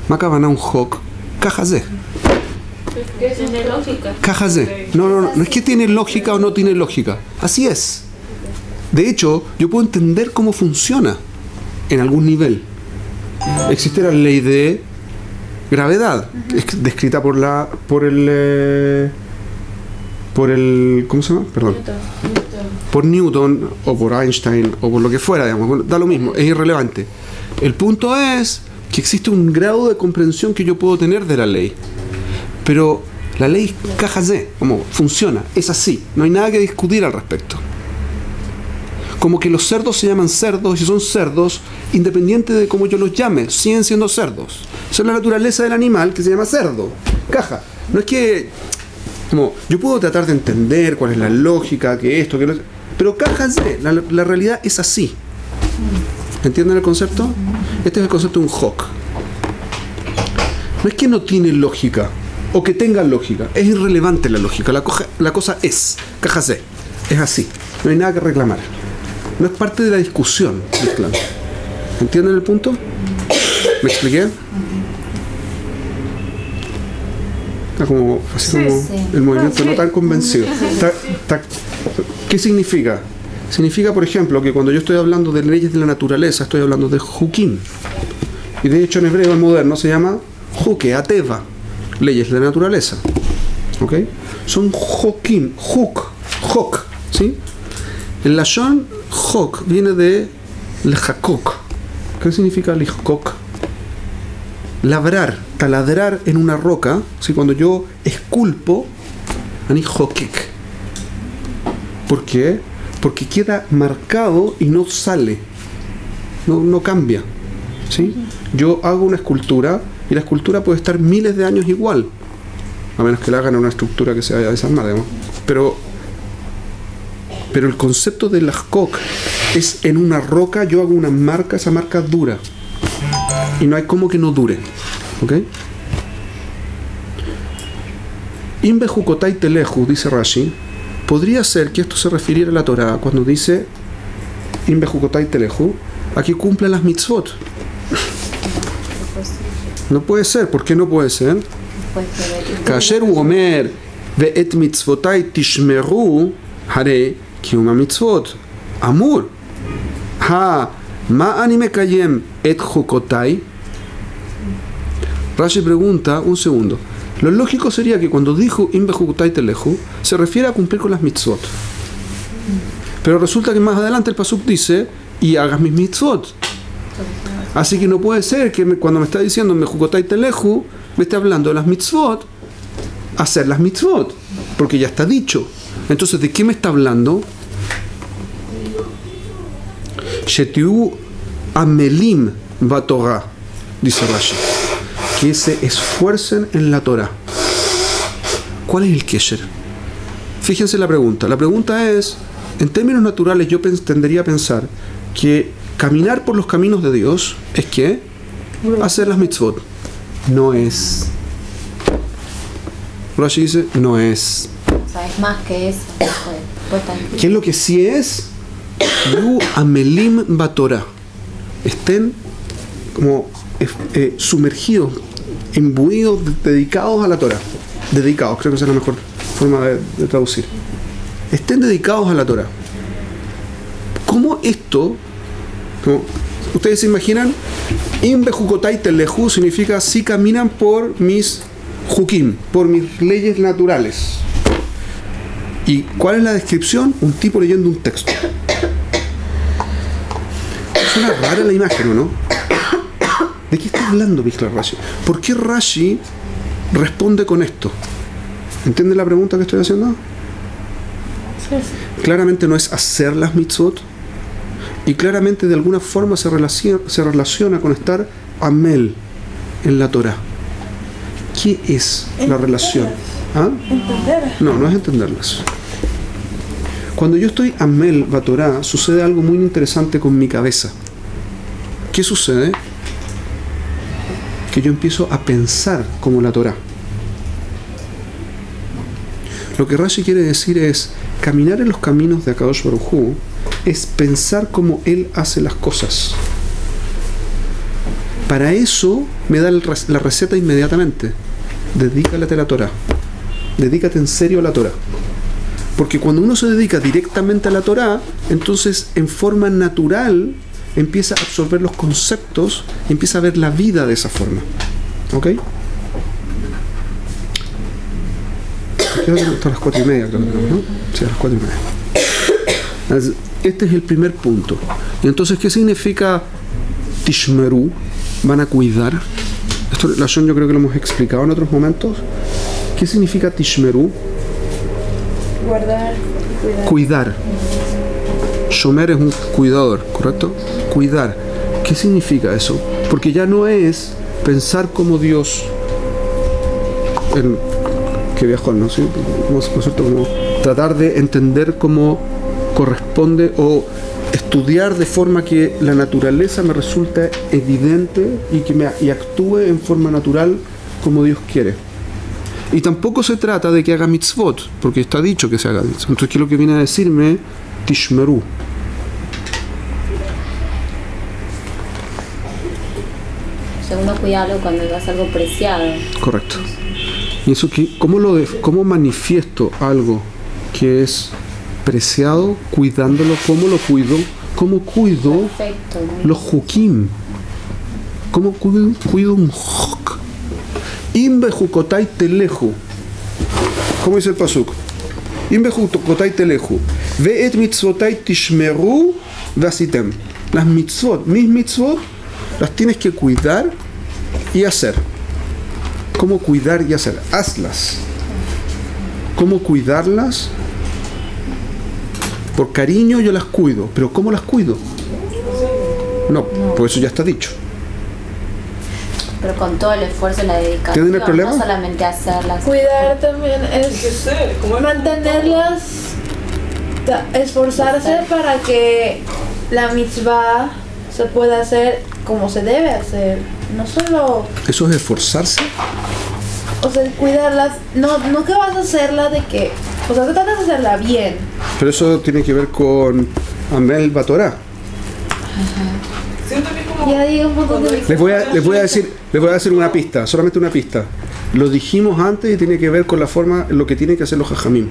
Macabana un jok. Cajazé. ¿Tiene lógica? Cajazé. No es que tiene lógica o no tiene lógica. Así es. De hecho, yo puedo entender cómo funciona en algún nivel. Existe la ley de gravedad, descrita por el ¿cómo se llama? Perdón. Por Newton o por Einstein o por lo que fuera, digamos, da lo mismo, es irrelevante. El punto es que existe un grado de comprensión que yo puedo tener de la ley. Pero la ley cajazé, como funciona, es así, no hay nada que discutir al respecto. Como que los cerdos se llaman cerdos y son cerdos, independiente de cómo yo los llame, siguen siendo cerdos. Esa es la naturaleza del animal que se llama cerdo. Caja. No es que... Como, yo puedo tratar de entender cuál es la lógica, que esto, que lo... Pero cajazé, la realidad es así. ¿Entienden el concepto? Este es el concepto de un hok. No es que no tiene lógica o que tenga lógica, es irrelevante la lógica, la cosa es, cajazé, es así, no hay nada que reclamar, no es parte de la discusión del Islam. ¿Entienden el punto? ¿Me expliqué? Está como, así como el movimiento no tan convencido. ¿Qué significa? Significa, por ejemplo, que cuando yo estoy hablando de leyes de la naturaleza, estoy hablando de hukim. Y de hecho en hebreo moderno se llama huke, ateva, leyes de la naturaleza. ¿Ok? Son hukim, hok, ¿sí? El lashon hok viene de lejacok. ¿Qué significa lejacok? Labrar, taladrar en una roca, ¿sí? Cuando yo esculpo, ani hokik. ¿Por qué? Porque queda marcado y no sale, no cambia, ¿sí? Yo hago una escultura y la escultura puede estar miles de años igual, a menos que la hagan en una estructura que se vaya a desarmar, digamos. Pero el concepto de lajkok es en una roca, yo hago una marca, esa marca dura y no hay como que no dure, ¿ok? Imbe Jukotai Teleju, dice Rashi. Podría ser que esto se refiriera a la Torá cuando dice Imbe Jukotai Teleju, a que cumpla las mitzvot. No puede ser. ¿Por qué no puede ser? Kasher u omer ve'et mitzvotai tishmeru hare kiuma mitzvot amur ha ma ani mekayem et Jukotai. Rashi pregunta, un segundo. Lo lógico sería que cuando dijo Imbe Jukotai Teleju se refiere a cumplir con las mitzvot. Pero resulta que más adelante el pasuk dice y hagas mis mitzvot. Así que no puede ser que cuando me está diciendo Imbe Jukotai Teleju me esté hablando de las mitzvot, hacer las mitzvot, porque ya está dicho. Entonces, ¿de qué me está hablando? Shetiu amelim batorah, dice Rashi, que se esfuercen en la Torah. ¿Cuál es el kesher? Fíjense la pregunta. La pregunta es, en términos naturales yo tendería a pensar que caminar por los caminos de Dios es que hacer las mitzvot. No es. Rashi dice, no es. O sea, es más que eso. ¿Qué es lo que sí es? Yu amelim batorah. Estén como sumergidos, imbuidos, dedicados a la Torah. Dedicados, creo que esa es la mejor forma de traducir. Estén dedicados a la Torah. ¿Cómo esto? Como, ustedes se imaginan, in bejukotai telehu significa si caminan por mis hukim, por mis leyes naturales. ¿Y cuál es la descripción? Un tipo leyendo un texto. Suena rara la imagen, ¿o no? ¿De qué está hablando Bishla Rashi? ¿Por qué Rashi responde con esto? ¿Entiende la pregunta que estoy haciendo? Sí. Claramente no es hacer las mitzvot, y claramente de alguna forma se relaciona con estar amel en la Torah. ¿Qué es la relación? ¿Ah? No, no es entenderlas. Cuando yo estoy amel batorá, sucede algo muy interesante con mi cabeza. ¿Qué sucede? Que yo empiezo a pensar como la Torah. Lo que Rashi quiere decir es, caminar en los caminos de Akadosh Baruj Hu es pensar como Él hace las cosas. Para eso me da la receta inmediatamente. Dedícate a la Torah. Dedícate en serio a la Torah. Porque cuando uno se dedica directamente a la Torah, entonces en forma natural empieza a absorber los conceptos y empieza a ver la vida de esa forma. ¿Ok? Hasta las 4:30, creo, ¿no? Sí, a las 4:30. Este es el primer punto. Y entonces, ¿qué significa tishmeru? Van a cuidar. Esto, la Shon, yo creo que lo hemos explicado en otros momentos. ¿Qué significa tishmeru? Guardar, cuidar. Shomer es un cuidador, ¿correcto? Cuidar. ¿Qué significa eso? Porque ya no es pensar como Dios, que viajó, ¿no? ¿Sí? Como tratar de entender cómo corresponde o estudiar de forma que la naturaleza me resulte evidente y actúe en forma natural como Dios quiere. Y tampoco se trata de que haga mitzvot, porque está dicho que se haga mitzvot. Entonces, ¿qué es lo que viene a decirme? Tishmeru. Segundo, cuidarlo cuando es algo preciado. Correcto. ¿Y eso cómo manifiesto algo que es preciado, cuidándolo? ¿Cómo lo cuido? ¿Cómo cuido los hukim? ¿Cómo cuido un huk? Imbe jukotai telehu. ¿Cómo dice el pasuk? Imbe jukotai telehu. Ve et mitzvotai tishmeru vasitem. Las mitzvot, mis mitzvot, las tienes que cuidar y hacer. ¿Cómo cuidar y hacer? Hazlas. ¿Cómo cuidarlas? Por cariño yo las cuido, pero ¿cómo las cuido? No, por eso ya está dicho. Pero con todo el esfuerzo y la dedicación, ¿Tienen el problema? no solamente hacerlas. Cuidar también es mantenerlas, esforzarse para que la mitzvah se pueda hacer como se debe hacer. No solo... ¿Eso es esforzarse? O sea, cuidarlas, no que vas a hacerla de que... O sea, tratas de hacerla bien. Pero eso tiene que ver con Amel Batorá. Siento que es como... Ya digamos donde... Les voy a decir una pista, solamente una pista. Lo dijimos antes y tiene que ver con la forma, lo que tienen que hacer los jajamim.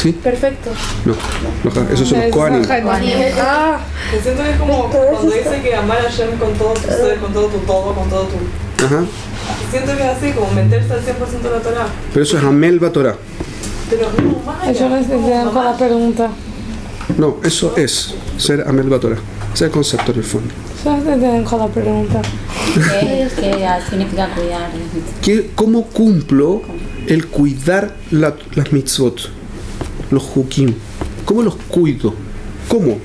¿Sí? Perfecto. No, esos son los kohanim. Ah, Que siento que es como cuando dice que amar a Hashem con todo tu ser, con todo tu todo, con todo tu... Ajá. Siento que es así, como meterse al 100% de la Torah. Pero eso es Amel Batorá. Pero no, más Eso no entendían con la pregunta. No, eso es ser Amel Batorá. Ese es el concepto en el fondo. Eso no entendían con la pregunta. ¿Qué significa cuidar? ¿Cómo cumplo el cuidar las mitzvot? Los hukim. ¿Cómo los cuido? ¿Cómo?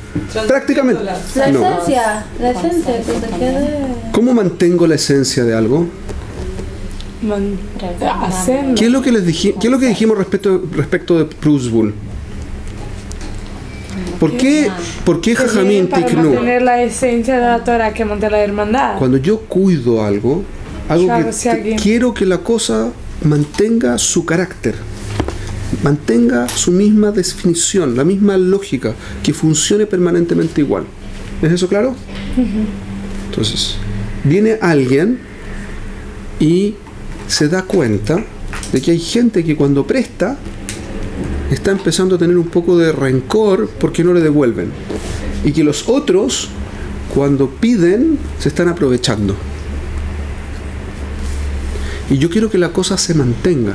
Prácticamente. La No. esencia, que te quede. ¿Cómo mantengo la esencia de algo? Haciendo. ¿Qué es lo que dijimos respecto de Prusbul? ¿Por qué Jajamín Para Tiknu? mantener la esencia de la Torah, que mantener la hermandad. Cuando yo cuido algo Claro, que si alguien- quiero que la cosa mantenga su carácter, mantenga su misma definición, la misma lógica, que funcione permanentemente igual. ¿Es eso claro? Entonces, viene alguien y se da cuenta de que hay gente que cuando presta está empezando a tener un poco de rencor porque no le devuelven, y que los otros cuando piden se están aprovechando. Y yo quiero que la cosa se mantenga.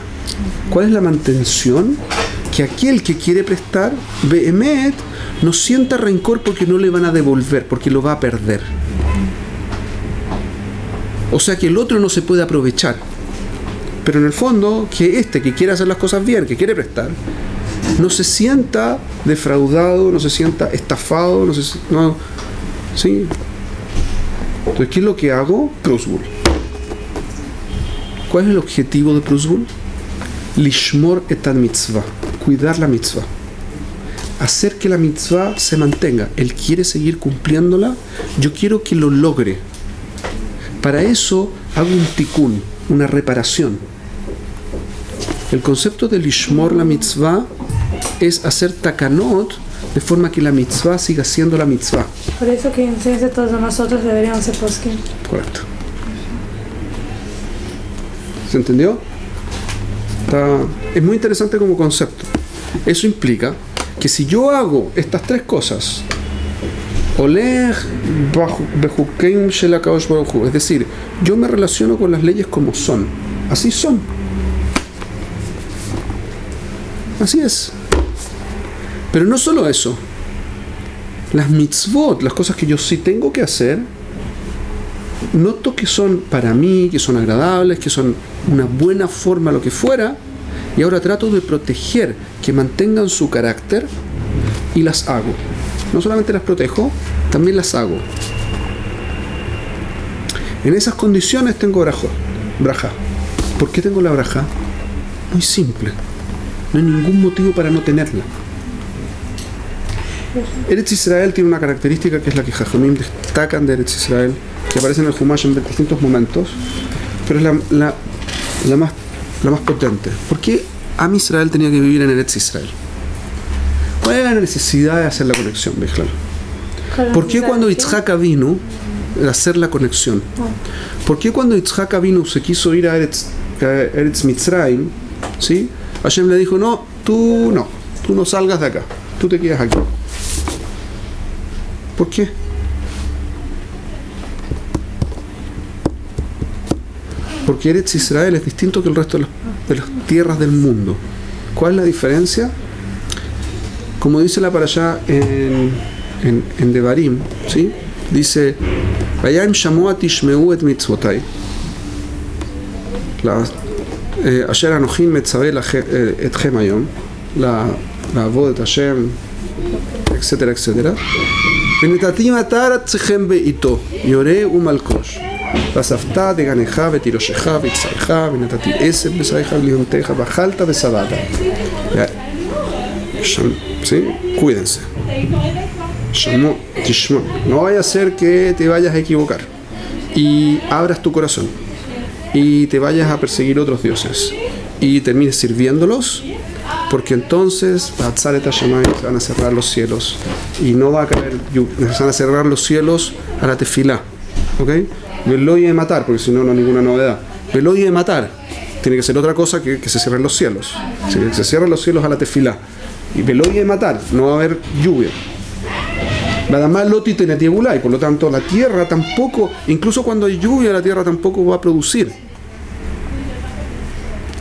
¿Cuál es la mantención? Que aquel que quiere prestar, Behemet, no sienta rencor porque no le van a devolver, porque lo va a perder. O sea que el otro no se puede aprovechar. Pero en el fondo, que que quiere hacer las cosas bien, que quiere prestar, no se sienta defraudado, no se sienta estafado, ¿sí? Entonces, ¿qué es lo que hago? Prusbul. ¿Cuál es el objetivo de Prusbul? Lishmor et mitzvah, cuidar la mitzvah, hacer que la mitzvah se mantenga. Él quiere seguir cumpliéndola, yo quiero que lo logre. Para eso hago un tikkun, una reparación. El concepto de Lishmor la mitzvah es hacer takanot de forma que la mitzvah siga siendo la mitzvah. Por eso que en ciencia todos nosotros deberíamos ser poskim. Correcto. ¿Se entendió? Es muy interesante como concepto. Eso implica que si yo hago estas tres cosas, es decir, yo me relaciono con las leyes como son, así son, así es. Pero no solo eso, las mitzvot, las cosas que yo sí tengo que hacer, noto que son para mí, que son agradables, que son una buena forma, lo que fuera, y ahora trato de proteger, que mantengan su carácter, y las hago. No solamente las protejo, también las hago. En esas condiciones tengo braja. ¿Por qué tengo la braja? Muy simple. No hay ningún motivo para no tenerla. Eretz Israel tiene una característica que es la que Jajamim destacan de Eretz Israel, que aparece en el Humash en distintos momentos, pero es la más potente. ¿Por qué Am Israel tenía que vivir en Eretz Israel? ¿Cuál era la necesidad de hacer la conexión, Bechlal? ¿Por qué cuando Yitzhak vino de hacer la conexión? ¿Por qué cuando Yitzhak vino se quiso ir a Eretz Mitzrayim, ¿sí? Hashem le dijo, no, tú no salgas de acá, tú te quedas aquí? ¿Por qué? Porque Eretz Israel es distinto que el resto de las tierras del mundo. ¿Cuál es la diferencia? Como dice la parashá en Devarim, ¿sí? Dice, Vayam shamoa tishmeu et mitzvotai. Asher anochim metzaveh etchem hayom. לעבוד את השם, etcétera, etcétera. ונתתי מטר ארצכם בעיתו, יורה ומלקוש. ואספת דגנך ותירושך ויצריך, ונתתי עשב בשריך ולהונתך, ואכלת ושבעת. ¿Sí? Cuídense. No vaya a ser que te vayas a equivocar y abras tu corazón y te vayas a perseguir otros dioses y termines sirviéndolos, porque entonces se van a cerrar los cielos y no va a caer lluvia. Se van a cerrar los cielos a la tefilá, ¿ok? Veloy de matar, porque si no, no hay ninguna novedad. Veloy de matar tiene que ser otra cosa que se cierren los cielos. Se cierran los cielos a la tefilá. Y veloy de matar, no va a haber lluvia. Además, Loti tiene tiebulá, y por lo tanto la tierra tampoco, incluso cuando hay lluvia, la tierra tampoco va a producir.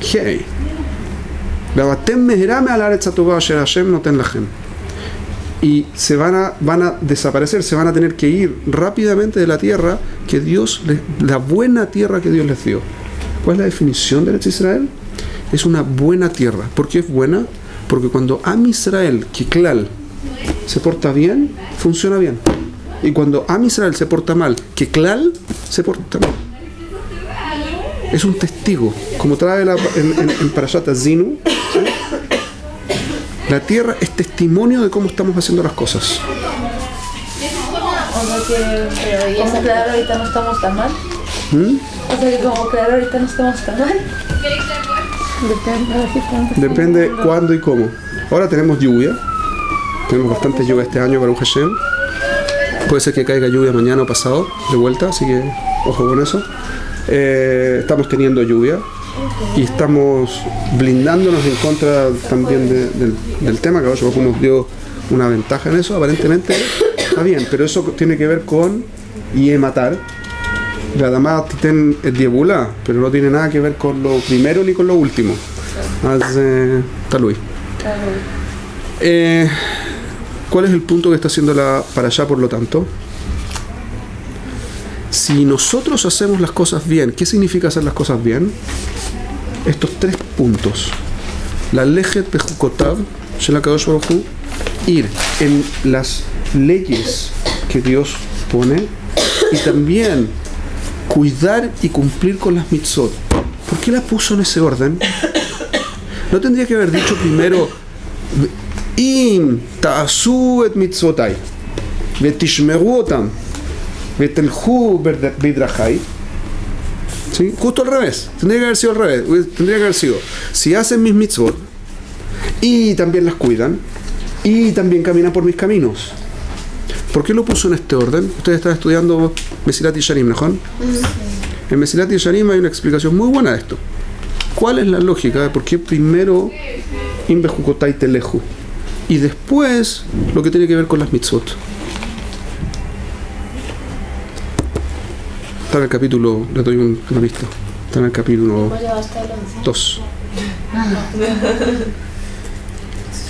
Hey. Y se van a desaparecer, se van a tener que ir rápidamente de la tierra que Dios, la buena tierra que Dios les dio. ¿Cuál es la definición de Eretz Israel? Es una buena tierra. ¿Por qué es buena? Porque cuando Am Israel, Kiklal, se porta bien, funciona bien. Y cuando Am Israel se porta mal, que Klal se porta mal. Es un testigo, como trae en Parashat Azinu, ¿sí? La tierra es testimonio de cómo estamos haciendo las cosas. O sea que como crear ahorita no estamos tan mal. O sea que como crear ahorita no estamos tan mal. Depende cuándo y cómo. Ahora tenemos lluvia. Tenemos bastante lluvia este año, Baruch Hashem. Puede ser que caiga lluvia mañana o pasado, de vuelta, así que ojo con eso. Estamos teniendo lluvia y estamos blindándonos en contra también del tema, que Baruch nos dio una ventaja en eso. Aparentemente está bien, pero eso tiene que ver con matar. La dama titen el diabula, pero no tiene nada que ver con lo primero ni con lo último. Talui. ¿Cuál es el punto que está haciendo la parashá, por lo tanto? Si nosotros hacemos las cosas bien, ¿qué significa hacer las cosas bien? Estos 3 puntos. La lejet bejukotav, shel HaKadosh Baruj Hu, ir en las leyes que Dios pone, y también cuidar y cumplir con las mitzvot. ¿Por qué la puso en ese orden? ¿No tendría que haber dicho primero Im ta'asu et mitzvotai vetishmeru otam vetelhu bidrachai? ¿Sí? Justo al revés. Tendría que haber sido al revés. Tendría que haber sido: si hacen mis mitzvot y también las cuidan y también caminan por mis caminos. ¿Por qué lo puso en este orden? Ustedes están estudiando Mesilat Yesharim, ¿no? En Mesilat Yesharim hay una explicación muy buena de esto. ¿Cuál es la lógica de por qué primero Im bejukotai telehu y después lo que tiene que ver con las mitzvot? Está en el capítulo, le doy una pista. Está en el capítulo 2.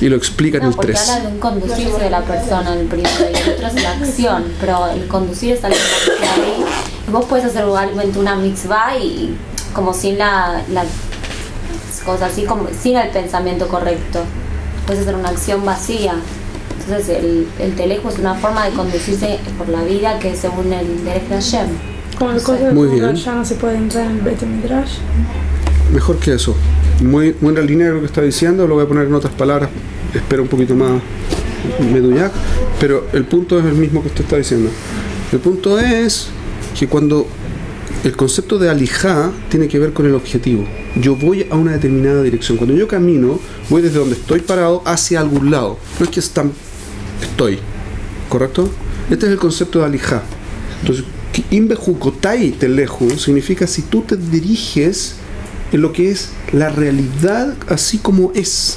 Y lo explica en el 3. Porque habla de un conducirse de la persona en el primero y el otro es la acción, pero el conducir es algo que queda ahí. Vos puedes hacer igualmente una mitzvah y como sin la cosa así, como sin el pensamiento correcto. Puedes hacer una acción vacía. Entonces el telejo es una forma de conducirse por la vida que es según el Derech Hashem. Como el cosa Muy de bien. ya no se puede entrar en el Beit Midrash. Mejor que eso. Muy en la línea de lo que está diciendo, lo voy a poner en otras palabras, espero un poquito más meduñac, pero el punto es el mismo que usted está diciendo. El punto es que cuando el concepto de alijá tiene que ver con el objetivo. Yo voy a una determinada dirección. Cuando yo camino, voy desde donde estoy parado hacia algún lado. No es que estoy. ¿Correcto? Este es el concepto de alijá. Entonces, imbejukotai teleju significa si tú te diriges en lo que es la realidad así como es.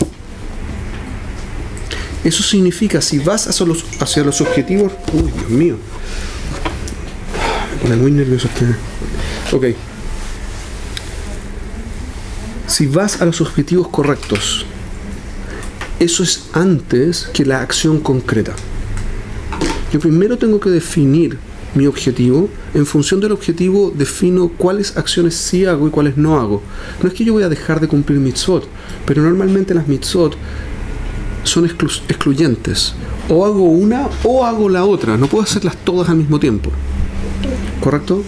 Eso significa, si vas hacia los objetivos... Uy, Dios mío. Me pone muy nervioso este... Ok. Si vas a los objetivos correctos, eso es antes que la acción concreta. Yo primero tengo que definir mi objetivo. En función del objetivo defino cuáles acciones sí hago y cuáles no hago. No es que yo voy a dejar de cumplir mitzvot, pero normalmente las mitzvot son excluyentes. O hago una o hago la otra. No puedo hacerlas todas al mismo tiempo. ¿Correcto?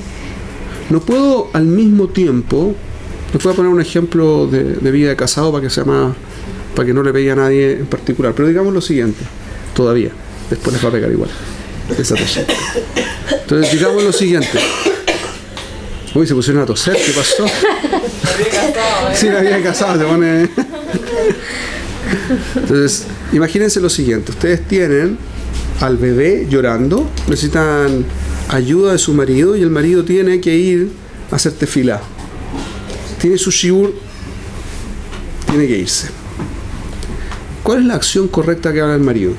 No puedo al mismo tiempo... Les voy a poner un ejemplo de vida de casado para que no le pegue a nadie en particular. Pero digamos lo siguiente. Todavía. Después les va a pegar igual. Esa talla. Entonces digamos lo siguiente. Uy, se pusieron a toser. ¿Qué pasó? Sí, la había casado. Se pone... Entonces, imagínense lo siguiente. Ustedes tienen al bebé llorando. Necesitan ayuda de su marido. Y el marido tiene que ir a hacer tefilá. Tiene su shiur. Tiene que irse. ¿Cuál es la acción correcta que haga el marido?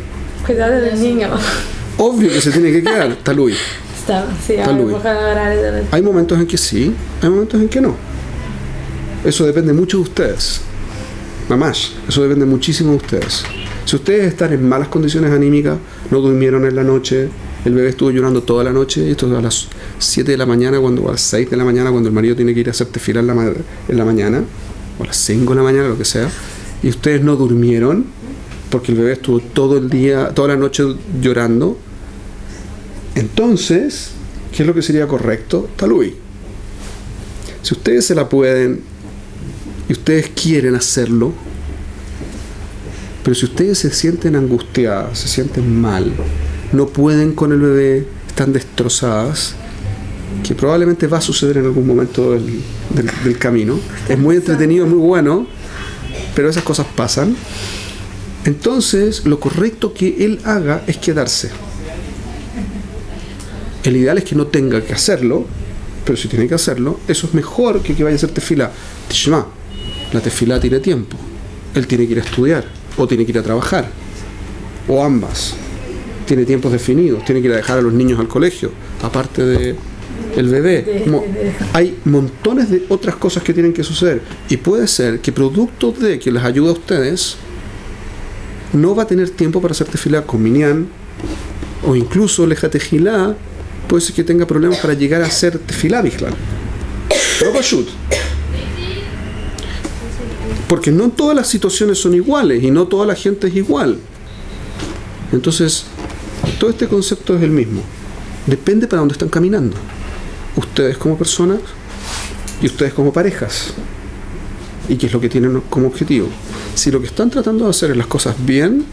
Cuidar del niño. Obvio que se tiene que quedar. Talui. Sí, Hay momentos en que sí, hay momentos en que no. Eso depende mucho de ustedes. Mamás, eso depende muchísimo de ustedes. Si ustedes están en malas condiciones anímicas, no durmieron en la noche, el bebé estuvo llorando toda la noche, y esto es a las 7 de la mañana, o a las 6 de la mañana, cuando el marido tiene que ir a hacer tefilá en la mañana, o a las 5 de la mañana, lo que sea, y ustedes no durmieron, porque el bebé estuvo todo el día, toda la noche llorando. Entonces, ¿qué es lo que sería correcto? Talui. Si ustedes se la pueden y ustedes quieren hacerlo, pero si ustedes se sienten angustiadas, se sienten mal, no pueden con el bebé, están destrozadas, que probablemente va a suceder en algún momento del camino. Es muy entretenido, muy bueno, pero esas cosas pasan. Entonces, lo correcto que él haga es quedarse. El ideal es que no tenga que hacerlo, pero si tiene que hacerlo, eso es mejor que vaya a hacer tefilá. Tishma, la tefilá tiene tiempo. Él tiene que ir a estudiar, o tiene que ir a trabajar, o ambas. Tiene tiempos definidos, tiene que ir a dejar a los niños al colegio, aparte de el bebé. Hay montones de otras cosas que tienen que suceder. Y puede ser que producto de que les ayude a ustedes, no va a tener tiempo para hacer tefilá con minyan, o incluso lejatejilá, puede ser que tenga problemas para llegar a hacer tefilá bichlal. No pashut. Porque no todas las situaciones son iguales y no toda la gente es igual. Entonces, todo este concepto es el mismo. Depende para dónde están caminando. Ustedes como personas y ustedes como parejas. Y qué es lo que tienen como objetivo. Si lo que están tratando de hacer es las cosas bien,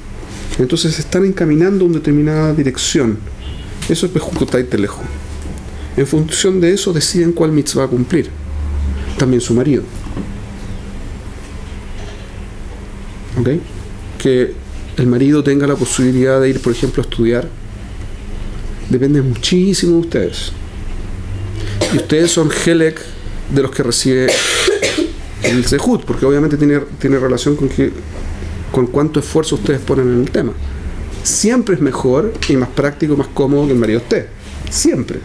entonces están encaminando en una determinada dirección. Eso es Bejukotay Telejo. En función de eso deciden cuál mitzvah cumplir. También su marido. ¿Ok? Que el marido tenga la posibilidad de ir, por ejemplo, a estudiar, depende muchísimo de ustedes. Y ustedes son Helek de los que recibe el Zehut, porque obviamente tiene relación con cuánto esfuerzo ustedes ponen en el tema. Siempre es mejor y más práctico, más cómodo que el marido esté. Siempre.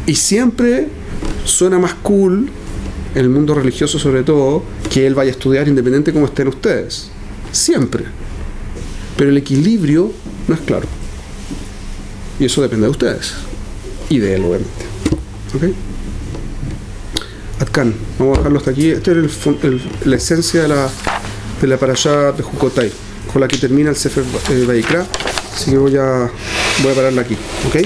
Y siempre suena más cool, en el mundo religioso sobre todo, que él vaya a estudiar independiente de cómo estén ustedes. Siempre. Pero el equilibrio no es claro. Y eso depende de ustedes. Y de él, obviamente. ¿Ok? Atkan, vamos a dejarlo hasta aquí. Esta es la esencia de la parashá de Jukotay, con la que termina el Sefer Vayikra. Así que voy a pararla aquí. ¿Ok?